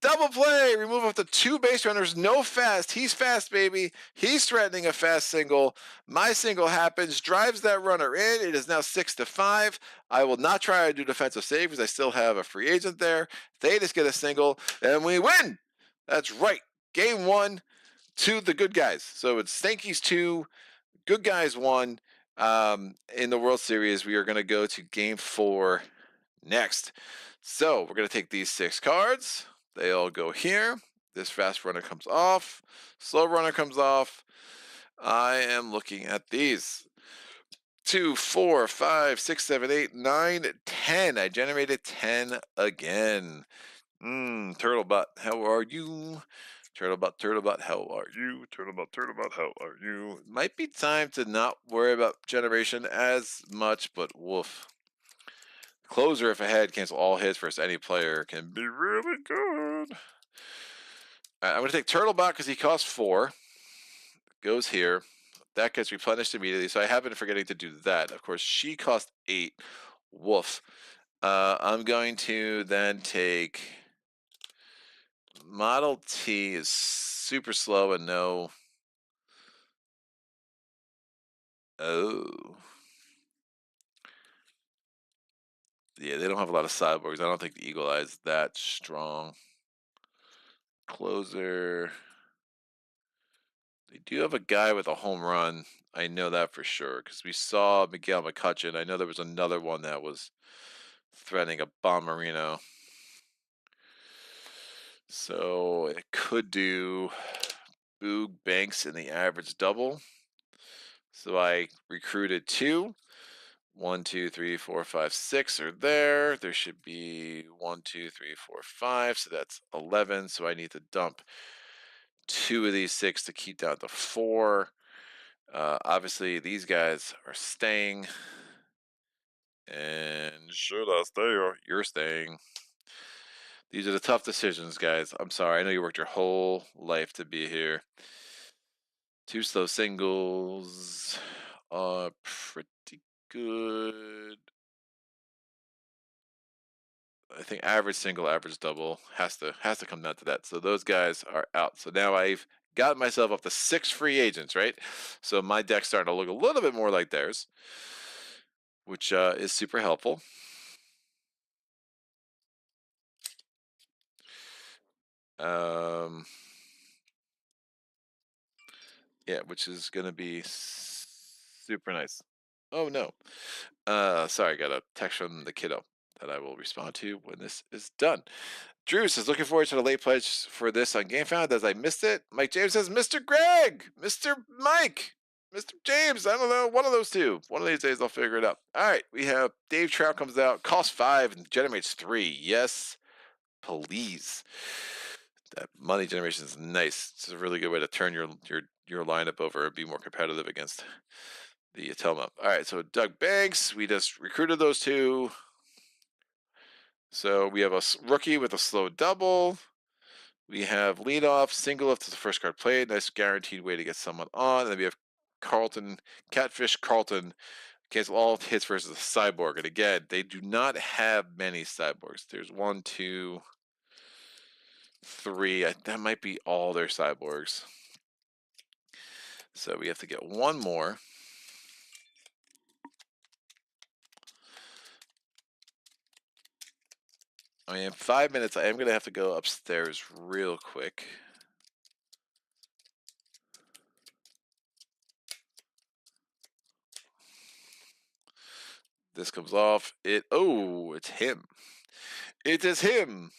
Double play, remove up to 2 base runners, no fast. He's fast, baby. He's threatening a fast single. My single happens, drives that runner in. It is now 6-5. I will not try to do defensive save because I still have a free agent there. They just get a single, and we win. That's right. Game 1 to the good guys. So it's Stankies 2, good guys 1. In the World Series, we are going to go to Game 4 next. So we're going to take these 6 cards. They all go here. This fast runner comes off. Slow runner comes off. I am looking at these. 2, 4, 5, 6, 7, 8, 9, 10. I generated 10 again. Turtlebutt, how are you? Turtlebutt, how are you? Turtlebutt, how are you? It might be time to not worry about generation as much, but woof. Closer, if ahead, cancel all hits versus any player can be really good. I'm going to take Turtlebutt because he costs 4. Goes here. that gets replenished immediately. So I have been forgetting to do that. Of course, she cost 8. Woof. I'm going to then take Model T is super slow and no. Oh. Yeah, they don't have a lot of cyborgs. I don't think the Eagle Eye is that strong. Closer. They do have a guy with a home run. I know that for sure because we saw Miguel McCutcheon. I know there was another one that was threatening a Bomberino. So it could do Boog Banks in the average double. So I recruited 2. 1, 2, 3, 4, 5, 6 are there. There should be 1, 2, 3, 4, 5. So that's 11. So I need to dump 2 of these 6 to keep down to 4. Obviously, these guys are staying. And should I stay or you're staying? These are the tough decisions, guys. I'm sorry. I know you worked your whole life to be here. 2 slow singles are pretty good. I think average single, average double has to come down to that. So those guys are out. So now I've got myself up to 6 free agents, right? So my deck's starting to look a little bit more like theirs, which is super helpful. Yeah, which is going to be super nice. Oh no. Sorry, I got a text from the kiddo that I will respond to when this is done. Drew says, looking forward to the late pledge for this on GameFound as I missed it. Mike James says, Mr. Greg, Mr. Mike, Mr. James. I don't know. One of those two. One of these days I'll figure it out. All right. We have Dave Trout comes out, costs 5 and generates 3. Yes, please. That money generation is nice. It's a really good way to turn your lineup over and be more competitive against the Atoma. All right. So Doug Banks, we just recruited those 2. So we have a rookie with a slow double. We have leadoff, single if it's the first card played. Nice guaranteed way to get someone on. And then we have Carlton, Catfish Carlton, cancel all hits versus a cyborg. And again, they do not have many cyborgs. There's 1, 2, 3. That might be all their cyborgs. So we have to get 1 more. I mean, in 5 minutes, I am going to have to go upstairs real quick. This comes off. It's him. It is him.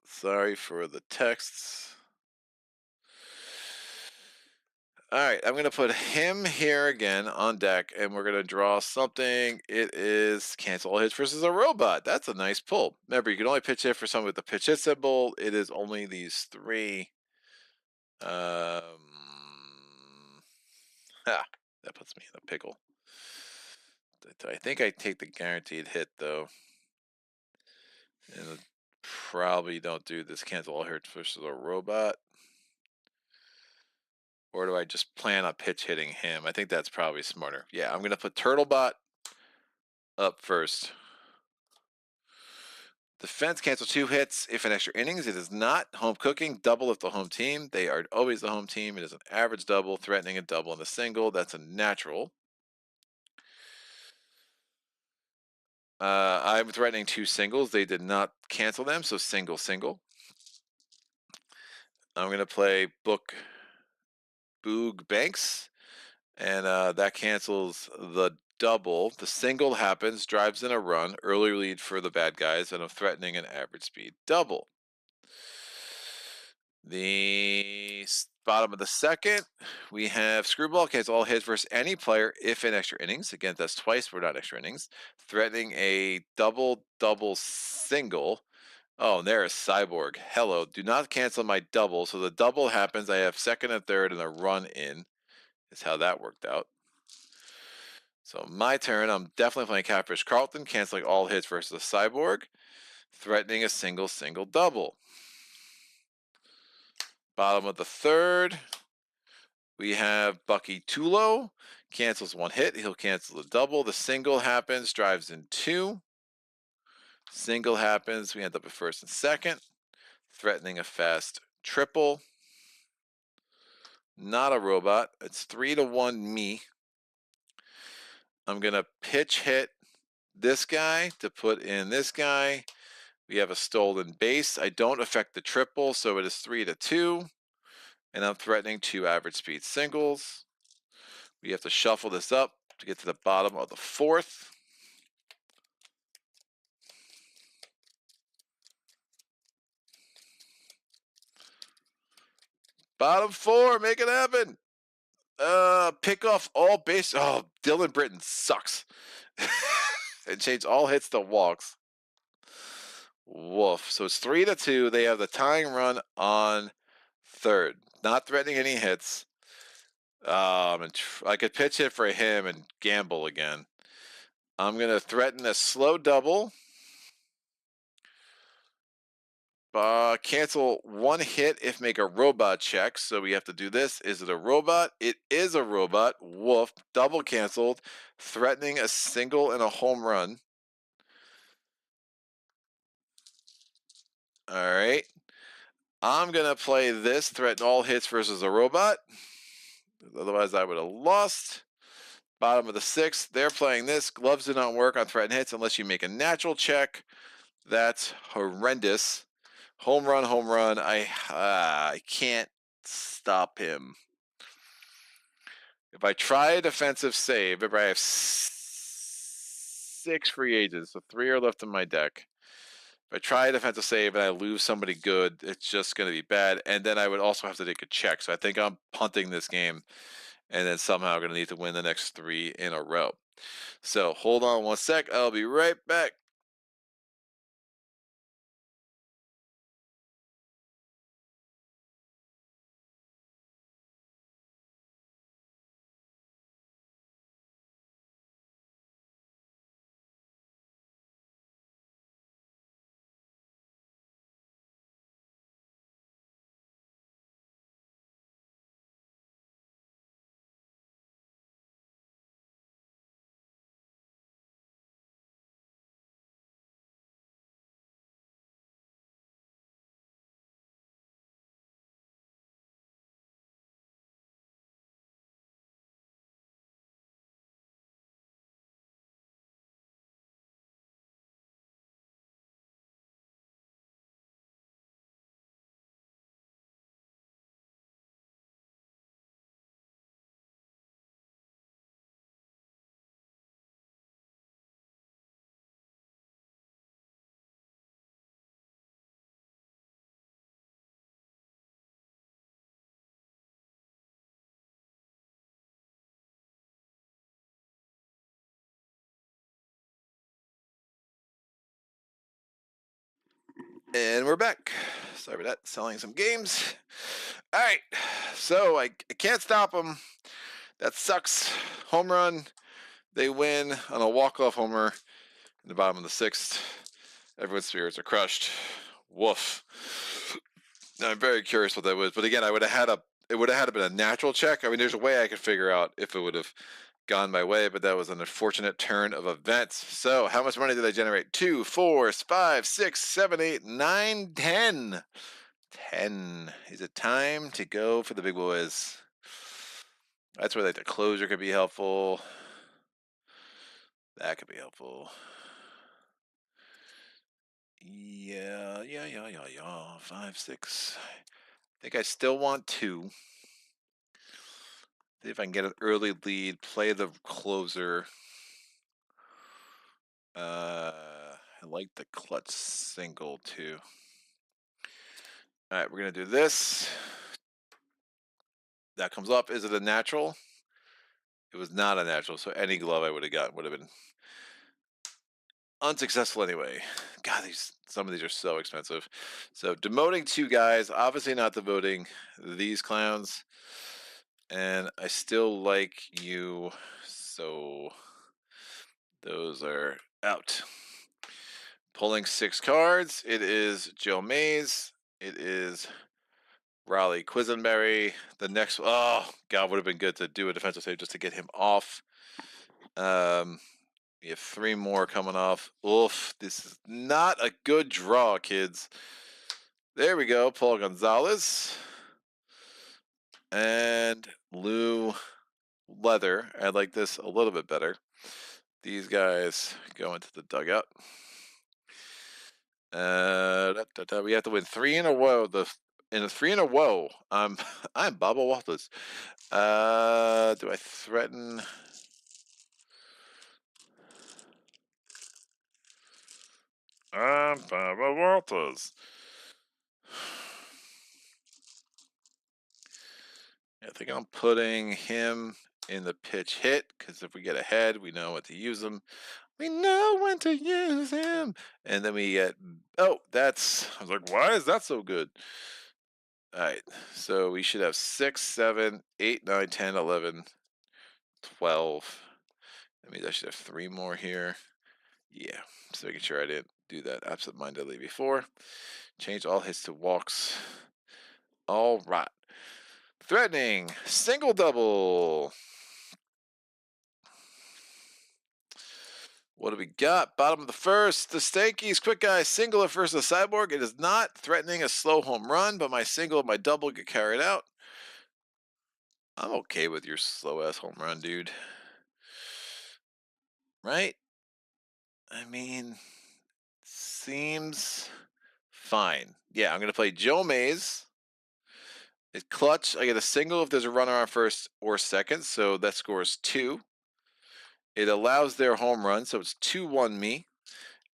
Sorry for the texts. All right, I'm going to put him here again on deck, and we're going to draw something. It is cancel all hits versus a robot. That's a nice pull. Remember, you can only pitch hit for someone with the pitch hit symbol. It is only these 3. That puts me in a pickle. I think I take the guaranteed hit, though. And probably don't do this cancel all hits versus a robot. Or do I just plan on pitch hitting him? I think that's probably smarter. Yeah, I'm going to put Turtlebot up first. Defense cancel 2 hits if in extra innings. It is not home cooking. Double if the home team. They are always the home team. It is an average double, threatening a double and a single. That's a natural. I'm threatening 2 singles. They did not cancel them, so single, single. I'm going to play Boog Banks, and that cancels the double. The single happens, drives in a run, early lead for the bad guys, and I'm threatening an average speed double. The bottom of the second, we have Screwball, cancel all hits versus any player if in extra innings. Again, that's twice, we're not extra innings. Threatening a double, single. Oh, and there is Cyborg. Hello, do not cancel my double. So the double happens. I have second and third and a run in is how that worked out. So my turn, I'm definitely playing Catfish Carlton, canceling all hits versus a Cyborg, threatening a single, double. Bottom of the third, we have Bucky Tulo. Cancels one hit. He'll cancel the double. The single happens, drives in 2. Single happens. We end up at first and second. Threatening a fast triple. Not a robot. It's 3-1 me. I'm going to pitch hit this guy to put in this guy. We have a stolen base. I don't affect the triple, so it is 3-2. And I'm threatening 2 average speed singles. We have to shuffle this up to get to the bottom of the fourth. Bottom 4, make it happen. Pick off all base. Oh, Dylan Britton sucks. And change all hits to walks. Woof. So it's 3-2. They have the tying run on third. Not threatening any hits. And I could pitch hit for him and gamble again. I'm gonna threaten a slow double. Cancel one hit if make a robot check. So we have to do this. Is it a robot? It is a robot. Woof. Double canceled. Threatening a single and a home run. All right. I'm going to play this. Threaten all hits versus a robot. Otherwise, I would have lost. Bottom of the sixth. They're playing this. Gloves do not work on threaten hits unless you make a natural check. That's horrendous. Home run, home run. I can't stop him. If I try a defensive save, remember I have 6 free agents, so 3 are left in my deck. If I try a defensive save and I lose somebody good, it's just going to be bad. And then I would also have to take a check. So I think I'm punting this game and then somehow going to need to win the next 3 in a row. So hold on one sec. I'll be right back. And we're back. Sorry about that. Selling some games. All right. So I can't stop them. That sucks. Home run. They win on a walk-off homer in the bottom of the sixth. Everyone's spirits are crushed. Woof. Now, I'm very curious what that was, but again, it would have had to been a natural check. I mean, there's a way I could figure out if it would have gone my way, but that was an unfortunate turn of events. So, how much money did I generate? 2, 4, 5, 6, 7, 8, 9, 10. 10. Is it time to go for the big boys? That's where like the closer could be helpful. That could be helpful. Yeah. 5, 6. I think I still want 2. See if I can get an early lead. Play the closer. I like the clutch single too. All right, we're gonna do this. That comes up. Is it a natural? It was not a natural, so any glove I would have gotten would have been unsuccessful anyway. God, some of these are so expensive. So demoting 2 guys, obviously not demoting these clowns. And I still like you, so those are out. Pulling 6 cards. It is Joe Mays. It is Raleigh Quisenberry. The next, oh god, would have been good to do a defensive save just to get him off. We have 3 more coming off. Oof, this is not a good draw, kids. There we go, Paul Gonzalez and Lou Leather. I like this a little bit better. These guys go into the dugout. We have to win 3 in a row. In a 3 in a row, I'm Baba Walters. Do I threaten? I'm Baba Walters. I think I'm putting him in the pitch hit because if we get ahead, we know what to use him. We know when to use him. And then we get, oh, that's, I was like, why is that so good? All right, so we should have 6, 7, 8, 9, 10, 11, 12. That means I should have 3 more here. Yeah, just making sure I didn't do that absent-mindedly before. Change all hits to walks. All right. Threatening, single double. What do we got? Bottom of the first, the Stankies, quick guy, single at first, the Cyborg. It is not threatening a slow home run, but my single and my double get carried out. I'm okay with your slow-ass home run, dude. Right? I mean, seems fine. Yeah, I'm going to play Joe Mays. It's clutch. I get a single if there's a runner on first or second, so that scores 2. It allows their home run, so it's 2-1 me.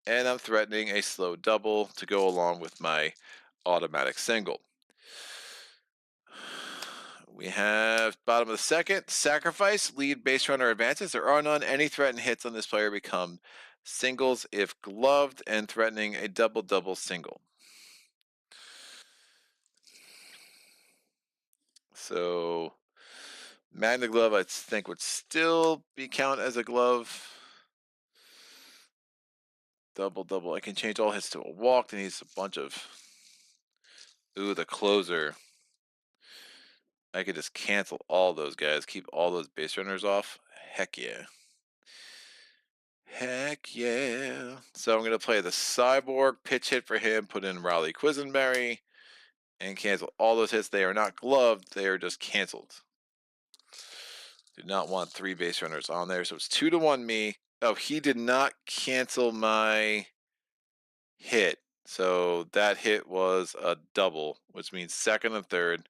And I'm threatening a slow double to go along with my automatic single. We have bottom of the second, sacrifice, lead base runner advances. There are none. Any threatened hits on this player become singles if gloved, and threatening a double single. So Magna Glove, I think, would still be count as a glove. Double. I can change all hits to a walk. Then he's a bunch of. Ooh, the closer. I could just cancel all those guys, keep all those base runners off. Heck yeah. Heck yeah. So I'm going to play the Cyborg, pitch hit for him, put in Raleigh Quisenberry, and cancel all those hits. They are not gloved, they are just canceled. Do not want 3 base runners on there, so it's 2-1 me. Oh, he did not cancel my hit. So that hit was a double, which means second and third.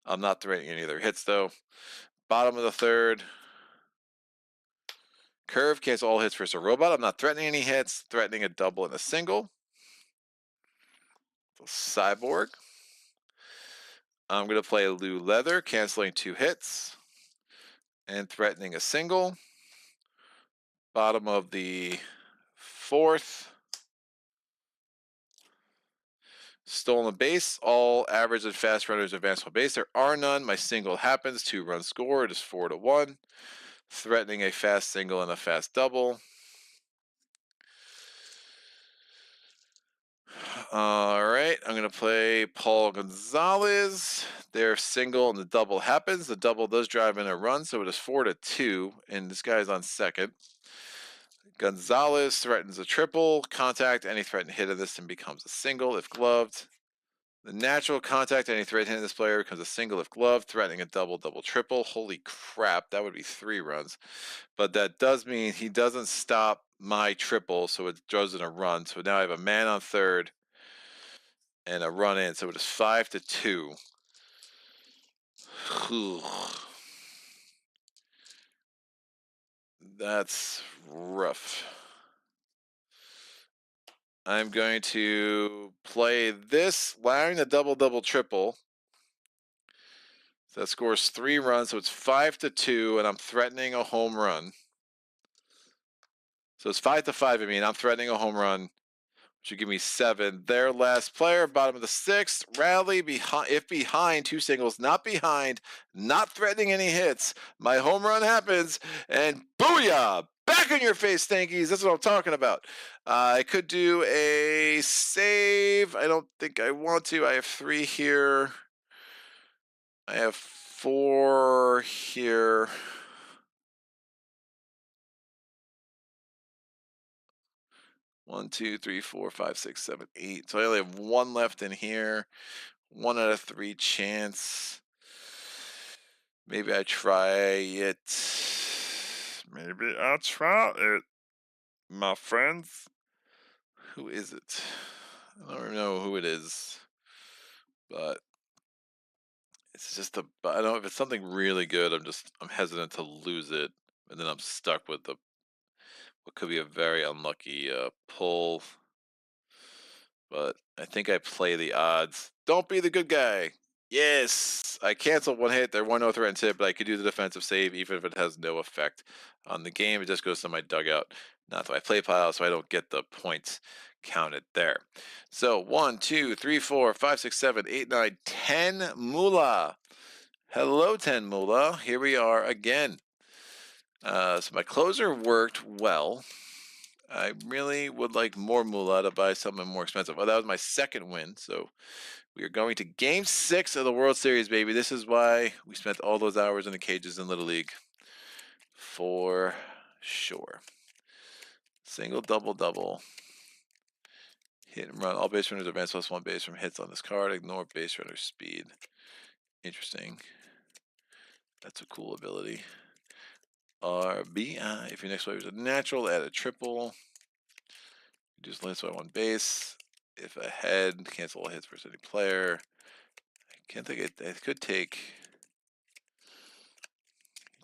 I'm not threatening any other hits, though. Bottom of the third. Curve, cancel all hits versus a robot. I'm not threatening any hits, threatening a double and a single. Cyborg. I'm going to play Lou Leather, canceling 2 hits and threatening a single. Bottom of the fourth. Stolen base. All average and fast runners advance on base. There are none. My single happens. 2 runs scored. It is 4-1. Threatening a fast single and a fast double. All right, I'm going to play Paul Gonzalez. Their single and the double happens. The double does drive in a run, so it is 4-2, and this guy's on second. Gonzalez threatens a triple. Contact, any threatened hit of this and becomes a single if gloved. The natural contact, any threat hit of this player becomes a single if gloved, threatening a double, triple. Holy crap, that would be 3 runs. But that does mean he doesn't stop my triple, so it draws in a run. So now I have a man on third and a run in, so it is 5-2. That's rough. I'm going to play this, allowing the double, triple. So that scores 3 runs, so it's 5-2, and I'm threatening a home run. So it's 5-5. I mean, I'm threatening a home run, which would give me 7. Their last player, bottom of the 6th, rally behind. If behind, 2 singles, not behind, not threatening any hits. My home run happens, and booyah! Back in your face, Stankies. That's what I'm talking about. I could do a save. I don't think I want to. I have 3 here. I have 4 here. One, 2, 3, 4, 5, 6, 7, 8. So I only have 1 left in here. 1 out of 3 chance. Maybe I try it. Maybe I'll try it, my friends. Who is it? I don't know who it is, but it's just I don't know if it's something really good. I'm hesitant to lose it, and then I'm stuck with what could be a very unlucky pull. But I think I play the odds. Don't be the good guy. Yes, I canceled 1 hit. There were no threats hit, but I could do the defensive save even if it has no effect on the game. It just goes to my dugout, not to my play pile, so I don't get the points counted there. So 1, 2, 3, 4, 5, 6, 7, 8, 9, 10 moolah. Hello, 10 moolah. Here we are again. So my closer worked well. I really would like more moolah to buy something more expensive. Oh, that was my second win, so we are going to Game 6 of the World Series, baby. This is why we spent all those hours in the cages in Little League. For sure. Single, double, double. Hit and run. All base runners advance +1 base from hits on this card. Ignore base runner speed. Interesting. That's a cool ability. RBI. If your next wave is a natural, add a triple. Just lands by 1 base. If ahead, cancel all hits versus any player. I can't think it could take.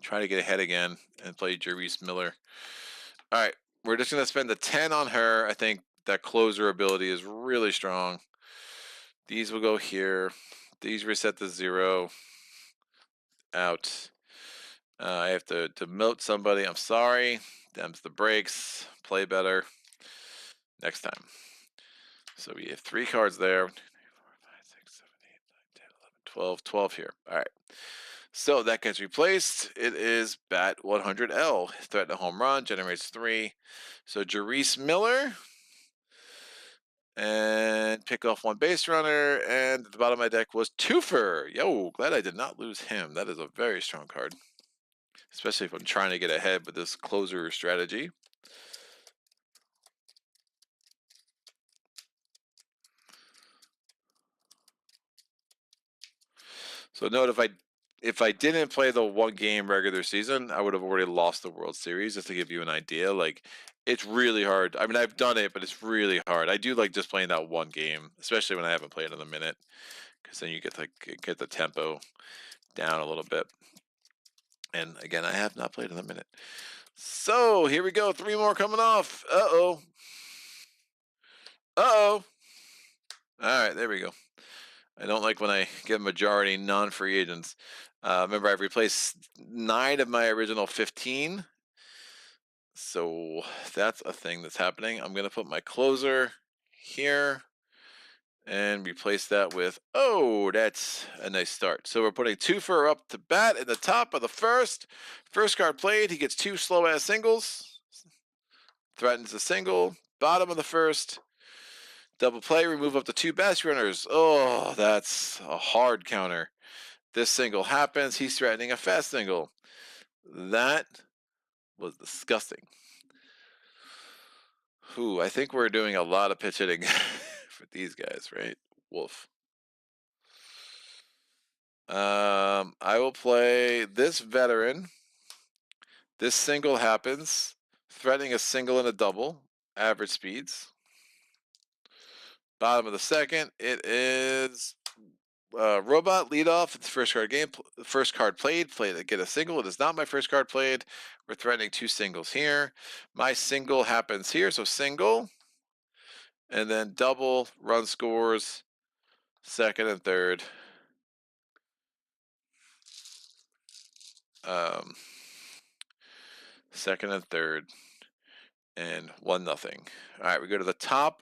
Try to get ahead again and play Jerice Miller. All right, we're just going to spend the 10 on her. I think that closer ability is really strong. These will go here. These reset to 0. Out. I have to demote somebody. I'm sorry. Them's the breaks. Play better next time. So we have 3 cards there. 1, 2, 3, 4, 5, 6, 7, 8, 9, 10, 11, 12. 12 here. All right. So that gets replaced. It is Bat 100L. Threat to home run, generates 3. So Jerice Miller. And pick off 1 base runner. And at the bottom of my deck was Twofer. Yo, glad I did not lose him. That is a very strong card. Especially if I'm trying to get ahead with this closer strategy. So note if I didn't play the 1 game regular season, I would have already lost the World Series. Just to give you an idea, like it's really hard. I mean, I've done it, but it's really hard. I do like just playing that 1 game, especially when I haven't played in a minute, because then you get the tempo down a little bit. And again, I have not played in a minute. So here we go. 3 more coming off. Uh-oh. Uh-oh. All right, there we go. I don't like when I get majority non-free agents. Remember, I've replaced 9 of my original 15. So that's a thing that's happening. I'm going to put my closer here and replace that with, oh, that's a nice start. So we're putting Twofer up to bat in the top of the first. First card played, he gets 2 slow-ass singles. Threatens a single. Bottom of the first. Double play, remove up to 2 base runners. Oh, that's a hard counter. This single happens. He's threatening a fast single. That was disgusting. Ooh, I think we're doing a lot of pitch hitting for these guys, right? Wolf. I will play this veteran. This single happens. Threatening a single and a double. Average speeds. Bottom of the second, it is robot leadoff. It's first card game. First card played. Play to get a single. It is not my first card played. We're threatening 2 singles here. My single happens here, so single, and then double run scores, second and third. Second and third, and 1-0. All right, we go to the top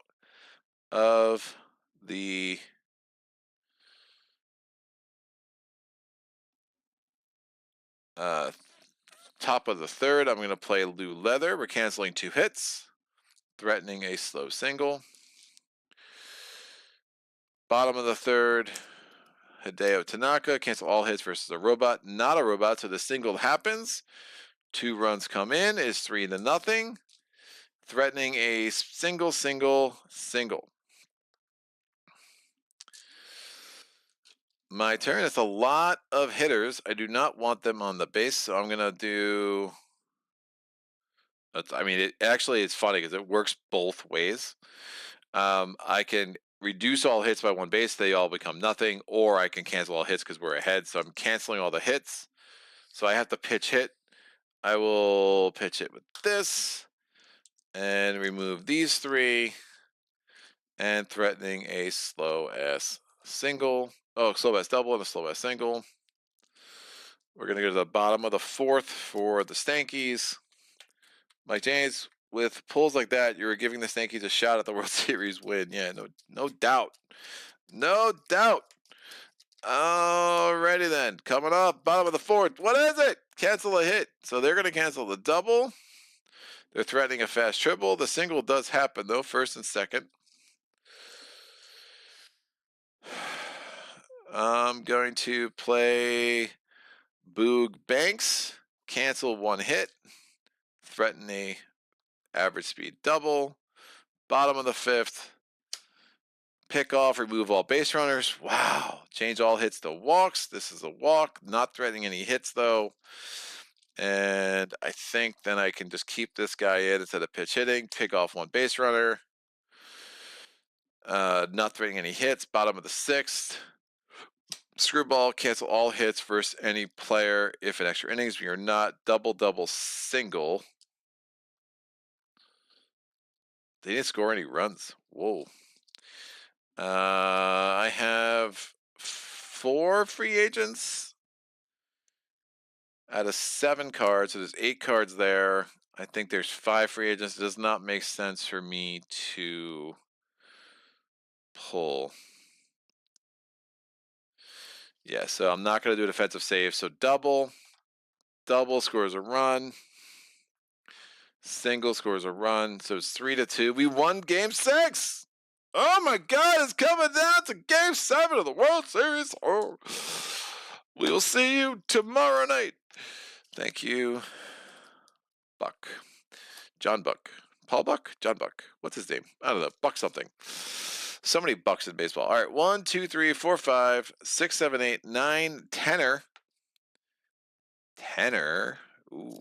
of the top of the third. I'm going to play Lou Leather. We're canceling 2 hits, threatening a slow single. Bottom of the third, Hideo Tanaka, cancel all hits versus a robot. Not a robot, so the single happens. 2 runs come in, is 3-0. Threatening a single, single, single. My turn. It's a lot of hitters. I do not want them on the base, so I'm gonna do. I mean, it's funny because it works both ways. I can reduce all hits by 1 base; they all become nothing, or I can cancel all hits because we're ahead. So I'm canceling all the hits. So I have to pitch hit. I will pitch it with this, and remove these 3, and threatening a slow ass single. Oh, slow ass double and a slow ass single. We're going to go to the bottom of the 4th for the Stankies. Mike James, with pulls like that, you're giving the Stankies a shot at the World Series win. Yeah, no doubt. No doubt. Alrighty then. Coming up, bottom of the 4th. What is it? Cancel a hit. So they're going to cancel the double. They're threatening a fast triple. The single does happen, though, 1st and 2nd. I'm going to play Boog Banks, cancel 1 hit, threaten a average speed double, bottom of the 5th, pick off, remove all base runners. Wow, change all hits to walks. This is a walk, not threatening any hits though. And I think then I can just keep this guy in instead of pitch hitting, pick off 1 base runner, not threatening any hits, bottom of the 6th. Screwball, cancel all hits versus any player if in extra innings. We are not double, single. They didn't score any runs. Whoa. I have 4 free agents out of 7 cards. So there's 8 cards there. I think there's 5 free agents. It does not make sense for me to pull. Yeah, so I'm not going to do a defensive save. So double scores a run. Single scores a run. So it's 3-2. We won game 6. Oh my God, it's coming down to game 7 of the World Series. Oh, we will see you tomorrow night. Thank you, Buck. John Buck. Paul Buck? John Buck. What's his name? I don't know. Buck something. So many Bucks in baseball. All right. 1, 2, 3, 4, 5, 6, 7, 8, 9, tenner. Tenner. Ooh.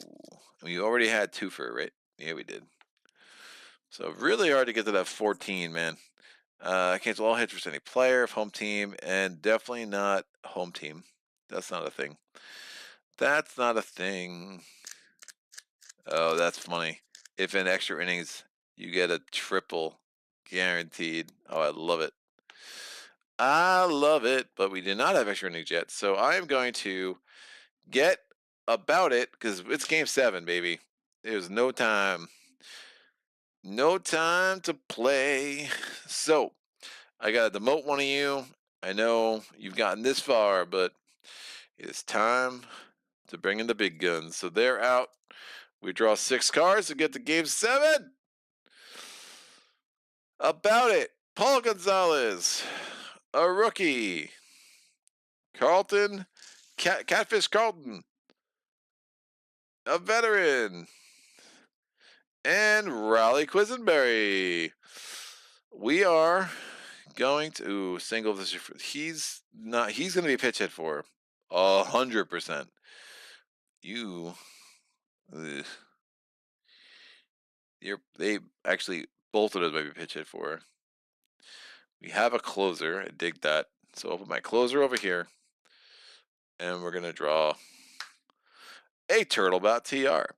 We already had 2 for it, right? Yeah, we did. So really hard to get to that 14, man. Cancel all hits for any player, home team, and definitely not home team. That's not a thing. That's not a thing. Oh, that's funny. If in extra innings you get a triple guaranteed. Oh, I love it. I love it, but we did not have extra innings yet. So I am going to get about it because it's game 7, baby. There's no time. No time to play. So I got to demote one of you. I know you've gotten this far, but it's time to bring in the big guns. So they're out. We draw 6 cards to get to game 7. About it. Paul Gonzalez, a rookie. Carlton, Catfish Carlton, a veteran. And Raleigh Quisenberry. We are going to single this. He's not. He's going to be pitch hit for 100%. You. Ugh. They actually both of those might be pitch hit for. We have a closer. I dig that. So I'll put my closer over here, and we're gonna draw a Turtlebot TR.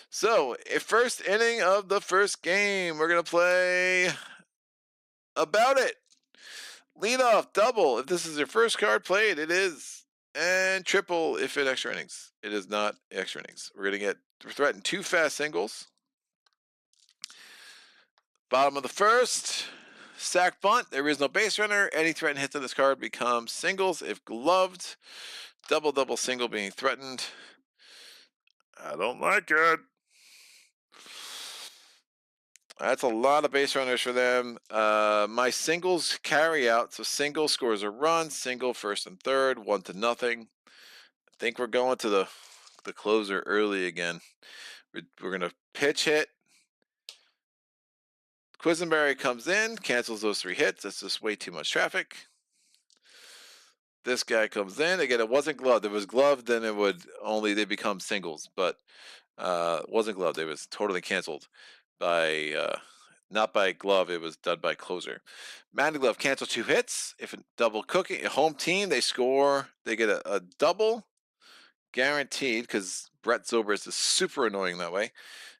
So, first inning of the first game, we're gonna play About It. Lead off, double. If this is your first card played, it is. And triple if in extra innings. It is not extra innings. We're gonna threaten 2 fast singles. Bottom of the 1st, sack bunt. There is no base runner. Any threatened hits on this card become singles if gloved. Double single being threatened. I don't like it. That's a lot of base runners for them. My singles carry out. So single scores a run. Single first and third. 1-0. I think we're going to the closer early again. We're gonna pitch hit. Quisenberry comes in, cancels those 3 hits. That's just way too much traffic. This guy comes in again. It wasn't gloved. If it was gloved, then it would only they become singles. But it wasn't gloved. It was totally canceled by not by glove. It was done by closer. Matting glove cancel 2 hits. If a double cooking, a home team they score, they get a double guaranteed because Brett Zobrist is super annoying that way,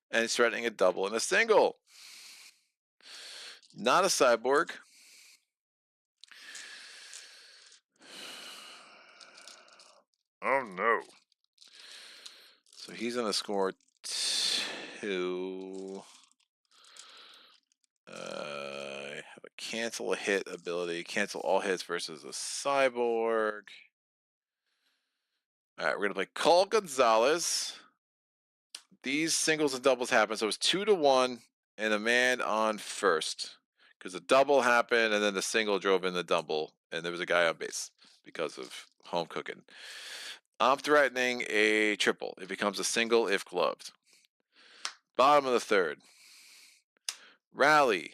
and he's threatening a double and a single. Not a cyborg. Oh no. So he's gonna score 2. Have a cancel a hit ability. Cancel all hits versus a cyborg. All right, we're gonna play Cole Gonzalez. These singles and doubles happen, so it's 2-1 and a man on first because a double happened and then the single drove in the double and there was a guy on base because of home cooking. I'm threatening a triple. It becomes a single if gloved. Bottom of the third. Rally.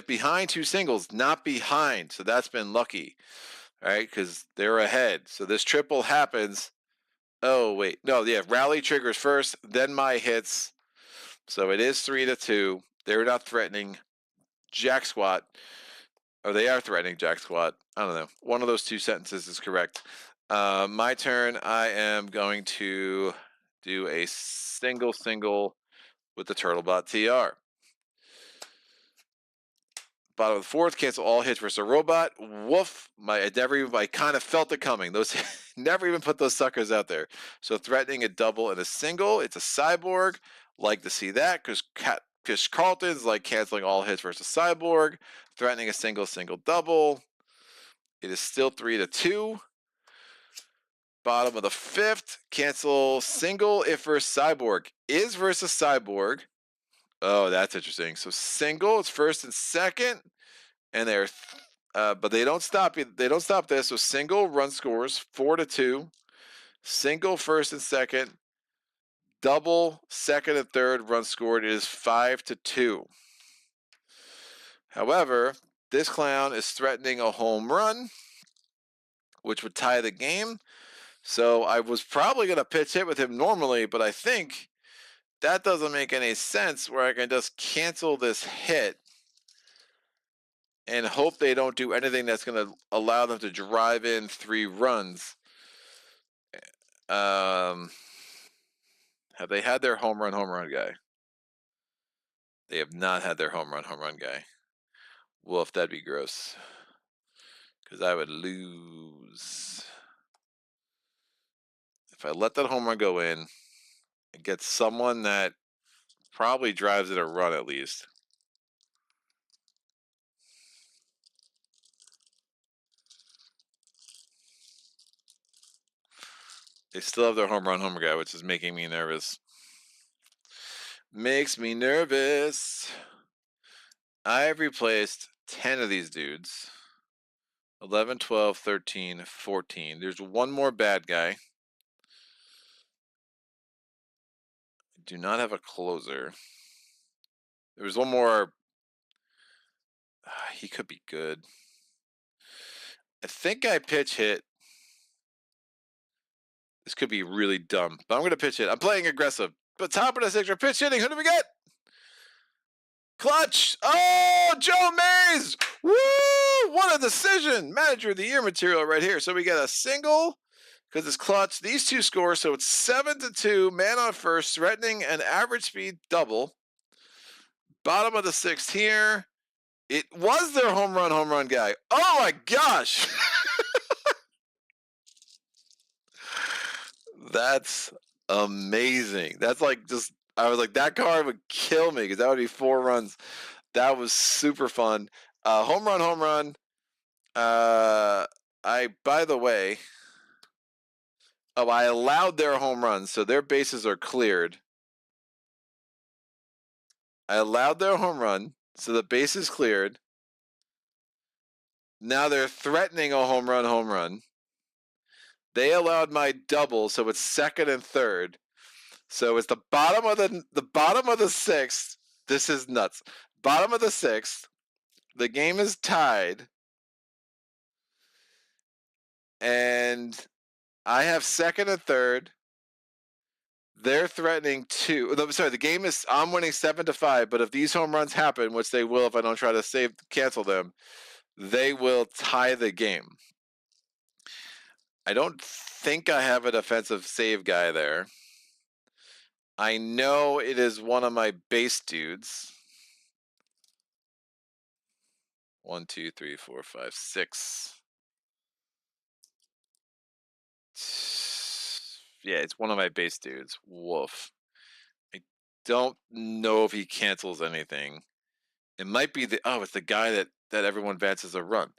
Behind 2 singles, not behind. So that's been lucky. All right, because they're ahead. So this triple happens. Oh, wait. No, yeah. Rally triggers first, then my hits. So it is 3-2. They're not threatening jack squat. Or they are threatening jack squat. I don't know. One of those 2 sentences is correct. My turn. I am going to do a single with the Turtlebot TR. Bottom of the fourth, cancel all hits versus a robot. Woof! I kind of felt it coming. Those never even put those suckers out there. So threatening a double and a single. It's a cyborg. Like to see that because Carlton's like canceling all hits versus cyborg. Threatening a single double. It is still 3-2. Bottom of the fifth, cancel single if versus cyborg. Is versus cyborg. Oh, that's interesting. So single, it's first and second, and they're, but they don't stop you. They don't stop this. So single run scores 4-2. Single first and second. Double second and third run scored is 5-2. However, this clown is threatening a home run, which would tie the game. So I was probably going to pitch hit with him normally, but I think that doesn't make any sense where I can just cancel this hit and hope they don't do anything that's going to allow them to drive in 3 runs. Have they had their home run guy? They have not had their home run guy. Wolf, that'd be gross. Because I would lose. If I let that home run go in and get someone that probably drives it a run at least. They still have their home run guy, which is making me nervous. Makes me nervous. I've replaced 10 of these dudes. 11, 12, 13, 14. There's one more bad guy. I do not have a closer. There's one more. He could be good. I think I pitch hit. This could be really dumb, but I'm going to pitch hit. I'm playing aggressive. But top of the 6th, we're pitch hitting. Who do we get? Clutch! Oh, Joe Mays! Woo! What a decision! Manager of the Year material right here. So we get a single because it's clutch. These 2 scores, so it's 7-2. Man on first, threatening an average speed double. Bottom of the 6th here. It was their home run guy. Oh my gosh! That's amazing. That's like just, I was like, that card would kill me because that would be 4 runs. That was super fun. Home run. By the way, I allowed their home runs, so their bases are cleared. I allowed their home run, so the base is cleared. Now they're threatening a home run. They allowed my double, so it's second and third. So it's the bottom of the sixth. This is nuts. Bottom of the sixth. The game is tied. And I have second and third. They're threatening two. Sorry, the game is. I'm winning 7-5. But if these home runs happen, which they will if I don't try to cancel them, they will tie the game. I don't think I have a defensive save guy there. I know it is one of my base dudes. 1, 2, 3, 4, 5, 6. Yeah, it's one of my base dudes. Woof. I don't know if he cancels anything. It might be it's the guy that everyone advances a run.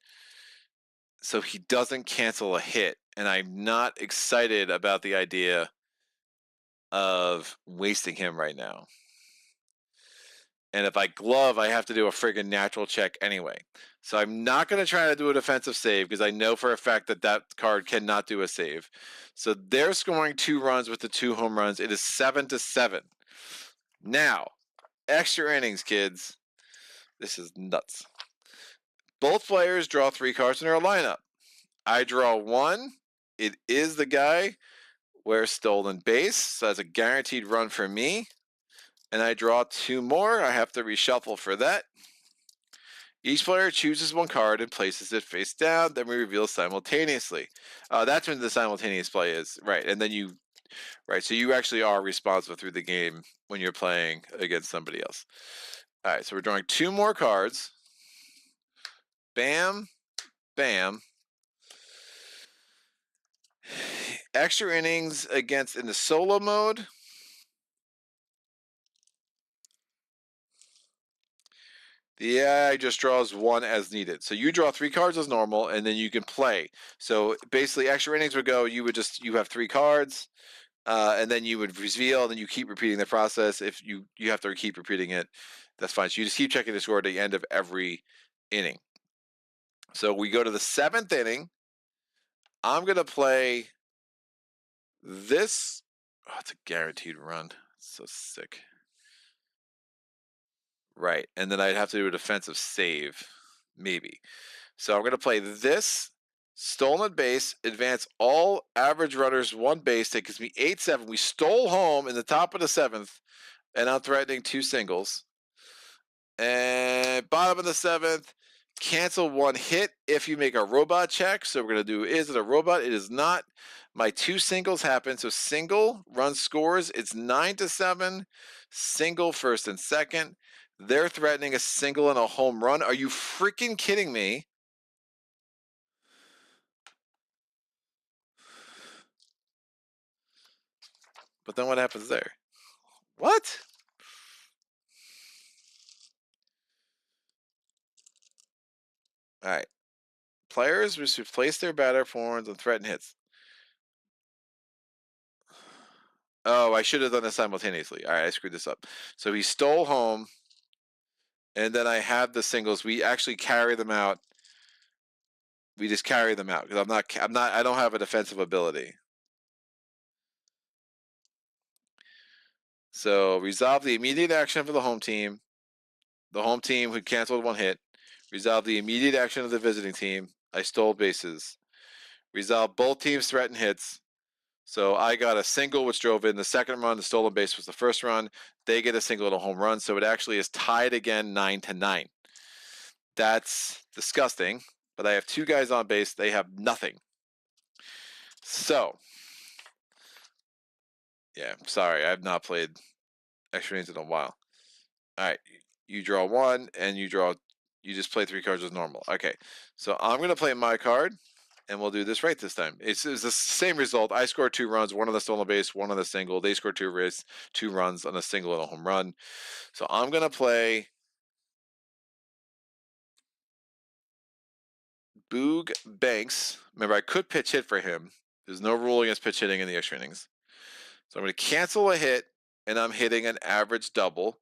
So he doesn't cancel a hit, and I'm not excited about the idea of wasting him right now. And if I glove, I have to do a friggin' natural check anyway. So I'm not going to try to do a defensive save because I know for a fact that card cannot do a save. So they're scoring 2 runs with the 2 home runs. It is 7-7. Now, extra innings, kids. This is nuts. Both players draw 3 cards in their lineup. I draw 1. It is the guy where stolen base. So that's a guaranteed run for me. And I draw 2 more. I have to reshuffle for that. Each player chooses 1 card and places it face down. Then we reveal simultaneously. That's when the simultaneous play is. Right. And then so you actually are responsible through the game when you're playing against somebody else. All right. So we're drawing 2 more cards. Bam. Bam. Extra innings in the solo mode. The AI just draws 1 as needed. So you draw 3 cards as normal, and then you can play. So basically, extra innings would go. You have 3 cards, and then you would reveal, and then you keep repeating the process. If you have to keep repeating it, that's fine. So you just keep checking the score at the end of every inning. So we go to the 7th inning. I'm gonna play this. Oh, it's a guaranteed run. It's so sick. Right, and then I'd have to do a defensive save, maybe. So I'm going to play this stolen base, advance all average runners 1 base. That gives me 8-7. We stole home in the top of the 7th, and I'm threatening 2 singles. And bottom of the 7th, cancel 1 hit if you make a robot check. So we're going to do, is it a robot? It is not. My 2 singles happen. So single run scores. It's 9-7. Single first and second. They're threatening a single and a home run. Are you freaking kidding me? But then what happens there? What? All right. Players replace their batter forms and threaten hits. Oh, I should have done this simultaneously. All right, I screwed this up. So he stole home, and then I have the singles. We actually carry them out. We just carry them out because I don't have a defensive ability. So resolve the immediate action for the home team. The home team who canceled 1 hit. Resolve the immediate action of the visiting team. I stole bases. Resolve both teams' threatened hits. So I got a single, which drove in the second run. The stolen base was the first run. They get a single and a home run. So it actually is tied again 9-9. That's disgusting. But I have 2 guys on base. They have nothing. So, yeah, sorry. I have not played extra innings in a while. All right. You draw 1, and you just play 3 cards as normal. Okay. So I'm going to play my card. And we'll do this right this time. It's the same result. I scored 2 runs, 1 on the stolen base, 1 on the single. They scored 2 runs on a single and a home run. So I'm going to play Boog Banks. Remember, I could pitch hit for him. There's no rule against pitch hitting in the extra innings. So I'm going to cancel a hit, and I'm hitting an average double.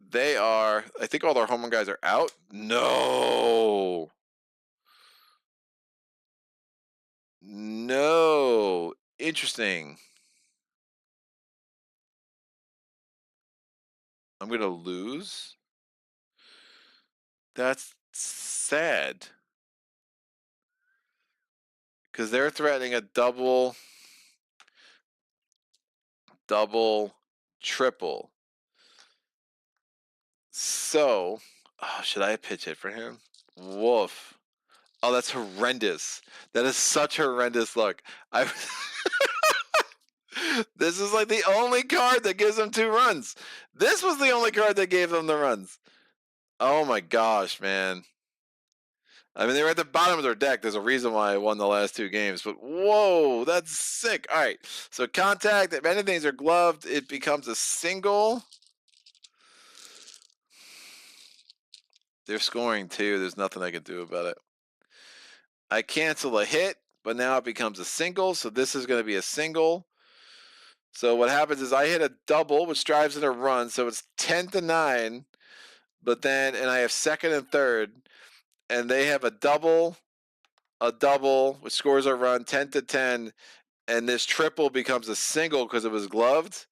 They are. I think all our home run guys are out. No. No. Interesting. I'm gonna lose. That's sad. Because they're threatening a double, triple. So, should I pitch it for him? Woof. Oh, that's horrendous. That is such horrendous luck. I. This is like the only card that gives them 2 runs. This was the only card that gave them the runs. Oh my gosh, man. I mean, they were at the bottom of their deck. There's a reason why I won the last 2 games. But whoa, that's sick. All right. So contact, if anything's are gloved, it becomes a single. They're scoring 2. There's nothing I can do about it. I cancel a hit, but now it becomes a single. So this is going to be a single. So what happens is I hit a double, which drives in a run. So it's 10-9. But then, and I have second and third, and they have a double, which scores a run 10-10, and this triple becomes a single because it was gloved,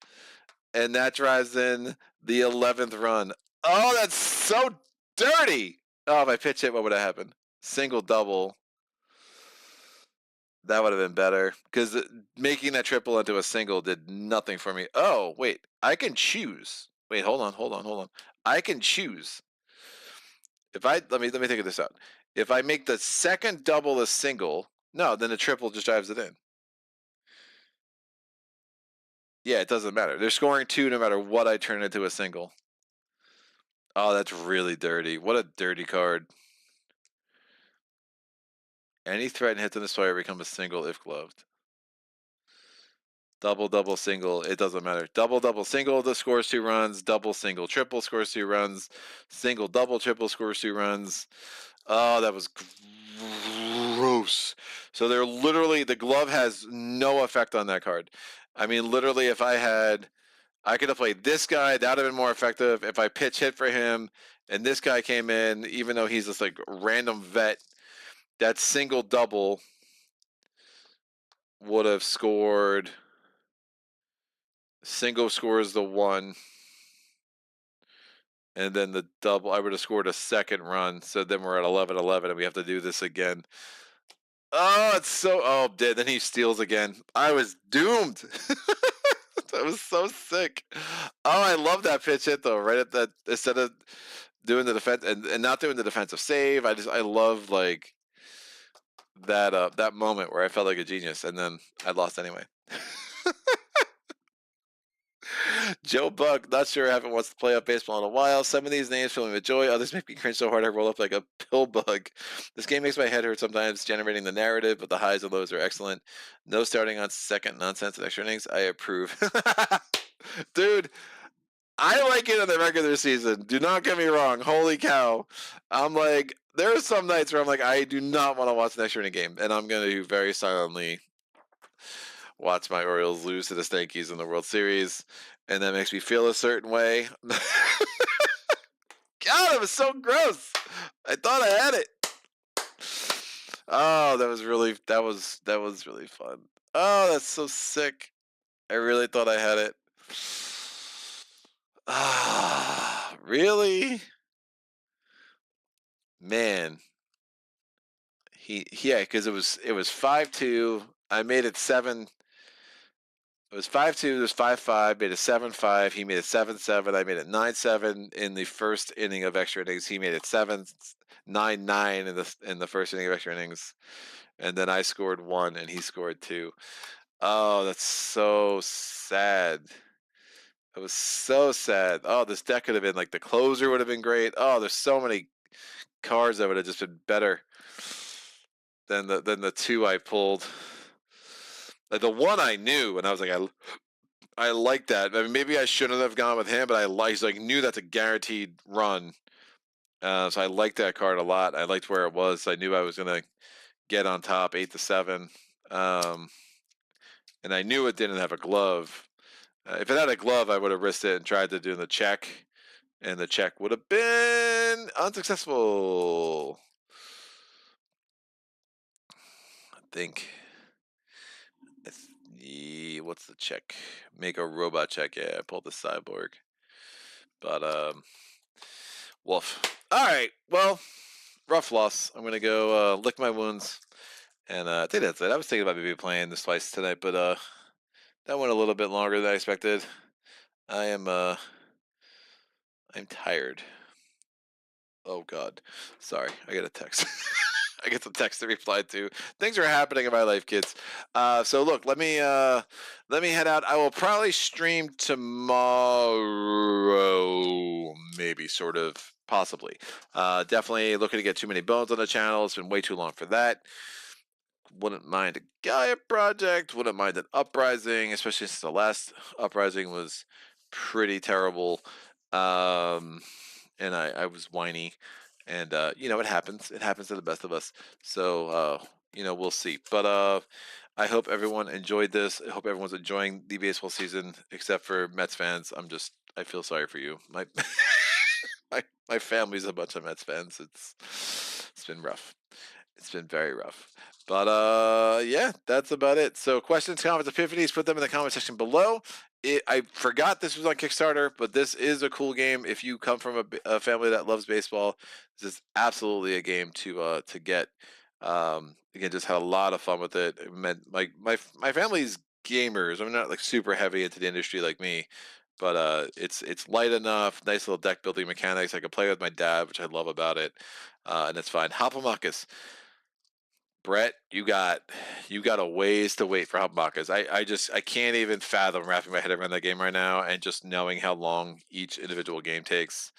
and that drives in the 11th run. Oh, that's so dirty. Oh, if I pitch hit, what would have happened? Single, double. That would have been better because making that triple into a single did nothing for me. Oh, wait, I can choose. Wait, hold on. I can choose. If I let me think of this out. If I make the second double a single, no, then the triple just drives it in. Yeah, it doesn't matter. They're scoring 2 no matter what I turn into a single. Oh, that's really dirty. What a dirty card. Any threat and hits on this player become a single if gloved. Double, single, it doesn't matter. Double, single, that scores 2 runs. Double, single, triple scores 2 runs. Single, double, triple scores 2 runs. Oh, that was gross. So they're literally, the glove has no effect on that card. I mean, literally, if I could have played this guy, that would have been more effective. If I pitch hit for him and this guy came in, even though he's just like random vet, that single double would have scored. Single scores the 1. And then the double, I would have scored a second run. So then we're at 11-11 and we have to do this again. Oh, it's so, oh, then he steals again. I was doomed. That was so sick. Oh, I love that pitch hit though, right at that, instead of doing the defense and not doing the defensive save. I love like that moment where I felt like a genius and then I lost anyway. Joe Buck, not sure, I haven't watched the playoff baseball in a while. Some of these names fill me with joy, others make me cringe so hard I roll up like a pill bug. This game makes my head hurt sometimes, generating the narrative, but the highs and lows are excellent. No starting on second nonsense and extra innings. I approve. Dude, I like it in the regular season. Do not get me wrong. Holy cow. I'm like, there are some nights where I'm like, I do not want to watch an extra inning game, and I'm going to very silently watch my Orioles lose to the Yankees in the World Series, and that makes me feel a certain way. God, it was so gross. I thought I had it. Oh, that was really fun. Oh, that's so sick. I really thought I had it. Ah, really? Man. Yeah, because it was 5-2. I made it 7. It was 5-2. It was 5-5. Made it 7-5. He made it 7-7. I made it 9-7 in the first inning of extra innings. He made it 9-9 in the first inning of extra innings, and then I scored 1 and he scored 2. Oh, that's so sad. It was so sad. Oh, this deck could have been like the closer would have been great. Oh, there's so many cards that would have just been better than the 2 I pulled. Like the 1 I knew, and I was like, I like that. I mean, maybe I shouldn't have gone with him, but knew that's a guaranteed run. So I liked that card a lot. I liked where it was. I knew I was gonna get on top 8-7, and I knew it didn't have a glove. If it had a glove, I would have risked it and tried to do the check and the check would have been unsuccessful. I think. What's the check? Make a robot check. Yeah, I pulled the cyborg. But woof. All right. Well, rough loss. I'm gonna go lick my wounds, and I think that's it. I was thinking about maybe playing this twice tonight, but that went a little bit longer than I expected. I'm tired. Oh God, sorry. I got a text. I get the text to reply to. Things are happening in my life, kids. So look, let me head out. I will probably stream tomorrow, maybe, sort of, possibly. Definitely looking to get too many bones on the channel. It's been way too long for that. Wouldn't mind a Gaia project. Wouldn't mind an uprising, especially since the last uprising was pretty terrible. And I was whiny, and you know, it happens. It happens to the best of us. So you know, we'll see. But I hope everyone enjoyed this. I hope everyone's enjoying the baseball season, except for Mets fans. I feel sorry for you. My family's a bunch of Mets fans. It's been rough. It's been very rough. But yeah, that's about it. So questions, comments, epiphanies, put them in the comment section below. I forgot this was on Kickstarter, but this is a cool game. If you come from a family that loves baseball, this is absolutely a game to get. Again, just had a lot of fun with it. It meant my family's gamers. I'm not like super heavy into the industry like me, but it's light enough, nice little deck building mechanics. I can play with my dad, which I love about it, and it's fine. Hopomakus. Brett, you got a ways to wait for Hubmakas. I can't even fathom wrapping my head around that game right now, and just knowing how long each individual game takes.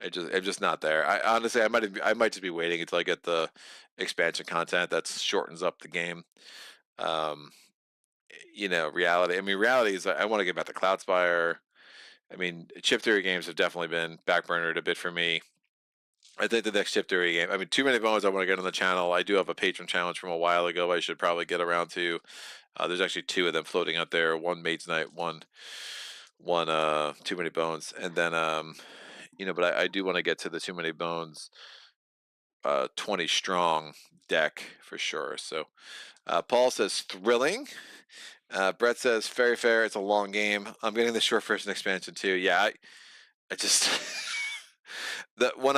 I'm just not there. I honestly, I might just be waiting until I get the expansion content that shortens up the game. Um, you know, reality. I mean, reality is I want to get back to Cloudspire. I mean, chip theory games have definitely been backburnered a bit for me. I think the next chip theory game. I mean, too many bones I want to get on the channel. I do have a patron challenge from a while ago. I should probably get around to. There's actually two of them floating out there. One Maid's Night, one Too Many Bones, and then you know, but I do want to get to the Too Many Bones 20 strong deck for sure. So Paul says thrilling. Brett says very fair. It's a long game. I'm getting the short version expansion too. Yeah, I just that when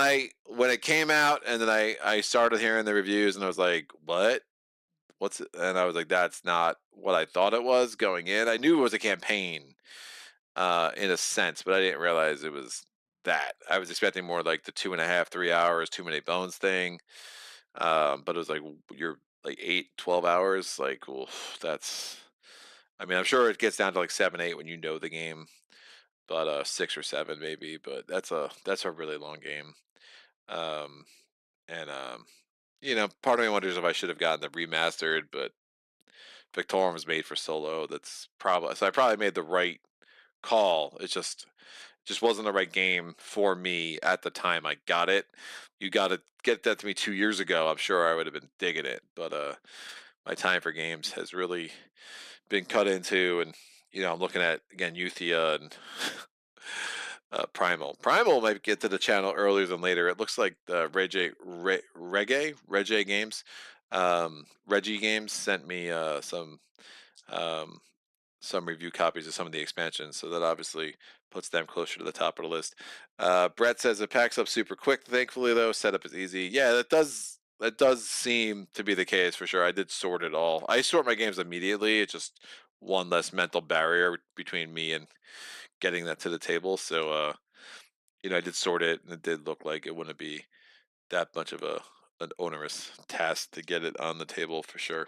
it came out and then I started hearing the reviews and I was like, what's it? And I was like, that's not what I thought it was going in. I knew it was a campaign in a sense, but I didn't realize it was that. I was expecting more like the 2.5 3 hours Too Many Bones thing, but it was like you're like 8 12 hours. Like, oof, that's, I mean, I'm sure it gets down to like 7 8 when you know the game, but 6 or 7 maybe, but that's a really long game. um and you know, part of me wonders if I should have gotten the remastered, but Victorum was made for solo. That's probably, so I probably made the right call. It just wasn't the right game for me at the time I got it. You got to get that to me 2 years ago, I'm sure I would have been digging it, but my time for games has really been cut into, and you know, I'm looking at again Euthia and Primal. Primal might get to the channel earlier than later. It looks like the Reggae Games, Reggie Games sent me um, some review copies of some of the expansions, so that obviously puts them closer to the top of the list. Brett says it packs up super quick. Thankfully, though, setup is easy. Yeah, that does seem to be the case for sure. I did sort it all. I sort my games immediately. It's just one less mental barrier between me and getting that to the table. So you know, I did sort it, and it did look like it wouldn't be that much of an onerous task to get it on the table for sure.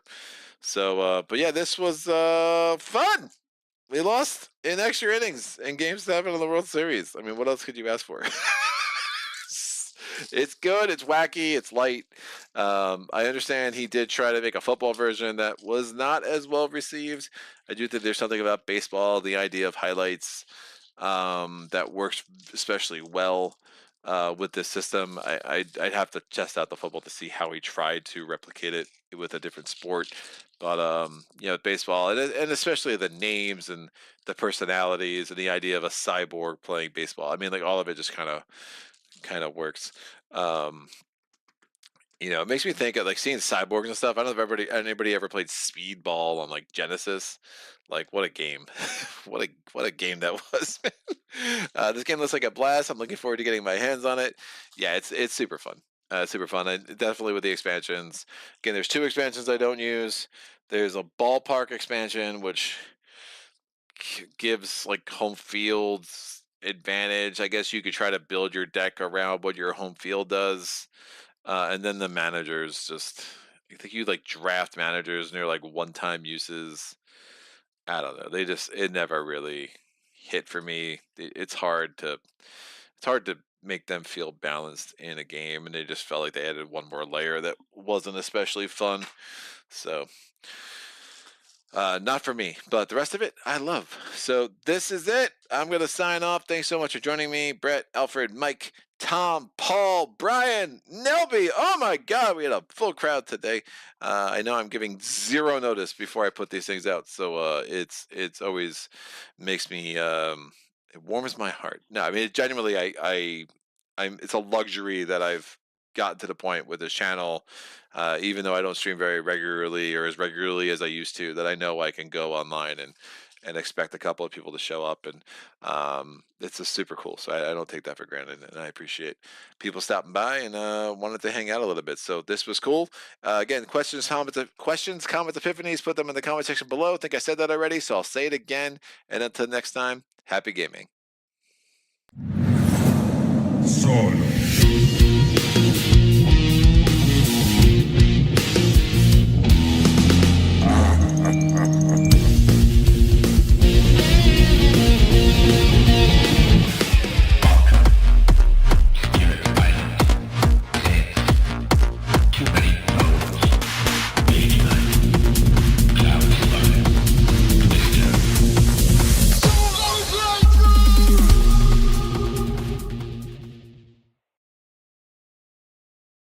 So, but yeah, this was fun. We lost in extra innings in Game 7 of the World Series. I mean, what else could you ask for? It's good. It's wacky. It's light. I understand he did try to make a football version that was not as well received. I do think there's something about baseball, the idea of highlights, that works especially well with this system. I'd have to test out the football to see how he tried to replicate it with a different sport. But baseball, and especially the names and the personalities and the idea of a cyborg playing baseball. I mean, like all of it just kind of works. Um, it makes me think of like seeing cyborgs and stuff. I don't know if anybody ever played Speedball on like Genesis. Like what a game. what a game that was, man. This game looks like a blast. I'm looking forward to getting my hands on it. Yeah, it's super fun. Super fun. And definitely with the expansions. Again, there's two expansions I don't use. There's a ballpark expansion which gives like home fields advantage. I guess you could try to build your deck around what your home field does. And then the managers just, I think you like draft managers and they're like one-time uses. I don't know. It never really hit for me. It's hard to make them feel balanced in a game, and they just felt like they added one more layer that wasn't especially fun. So not for me, but the rest of it I love. So this is it. I'm gonna sign off. Thanks so much for joining me, Brett, Alfred, Mike, Tom, Paul, Brian, Nelby. Oh my God, we had a full crowd today. I know I'm giving zero notice before I put these things out, so it's always makes me it warms my heart. No, I mean genuinely, I'm it's a luxury that I've gotten to the point with this channel, even though I don't stream very regularly or as regularly as I used to, that I know I can go online and expect a couple of people to show up, and it's just super cool. So I don't take that for granted, and I appreciate people stopping by and wanted to hang out a little bit. So this was cool. Again, questions, comments, epiphanies, put them in the comment section below. I think I said that already, so I'll say it again. And until next time, happy gaming. Solo.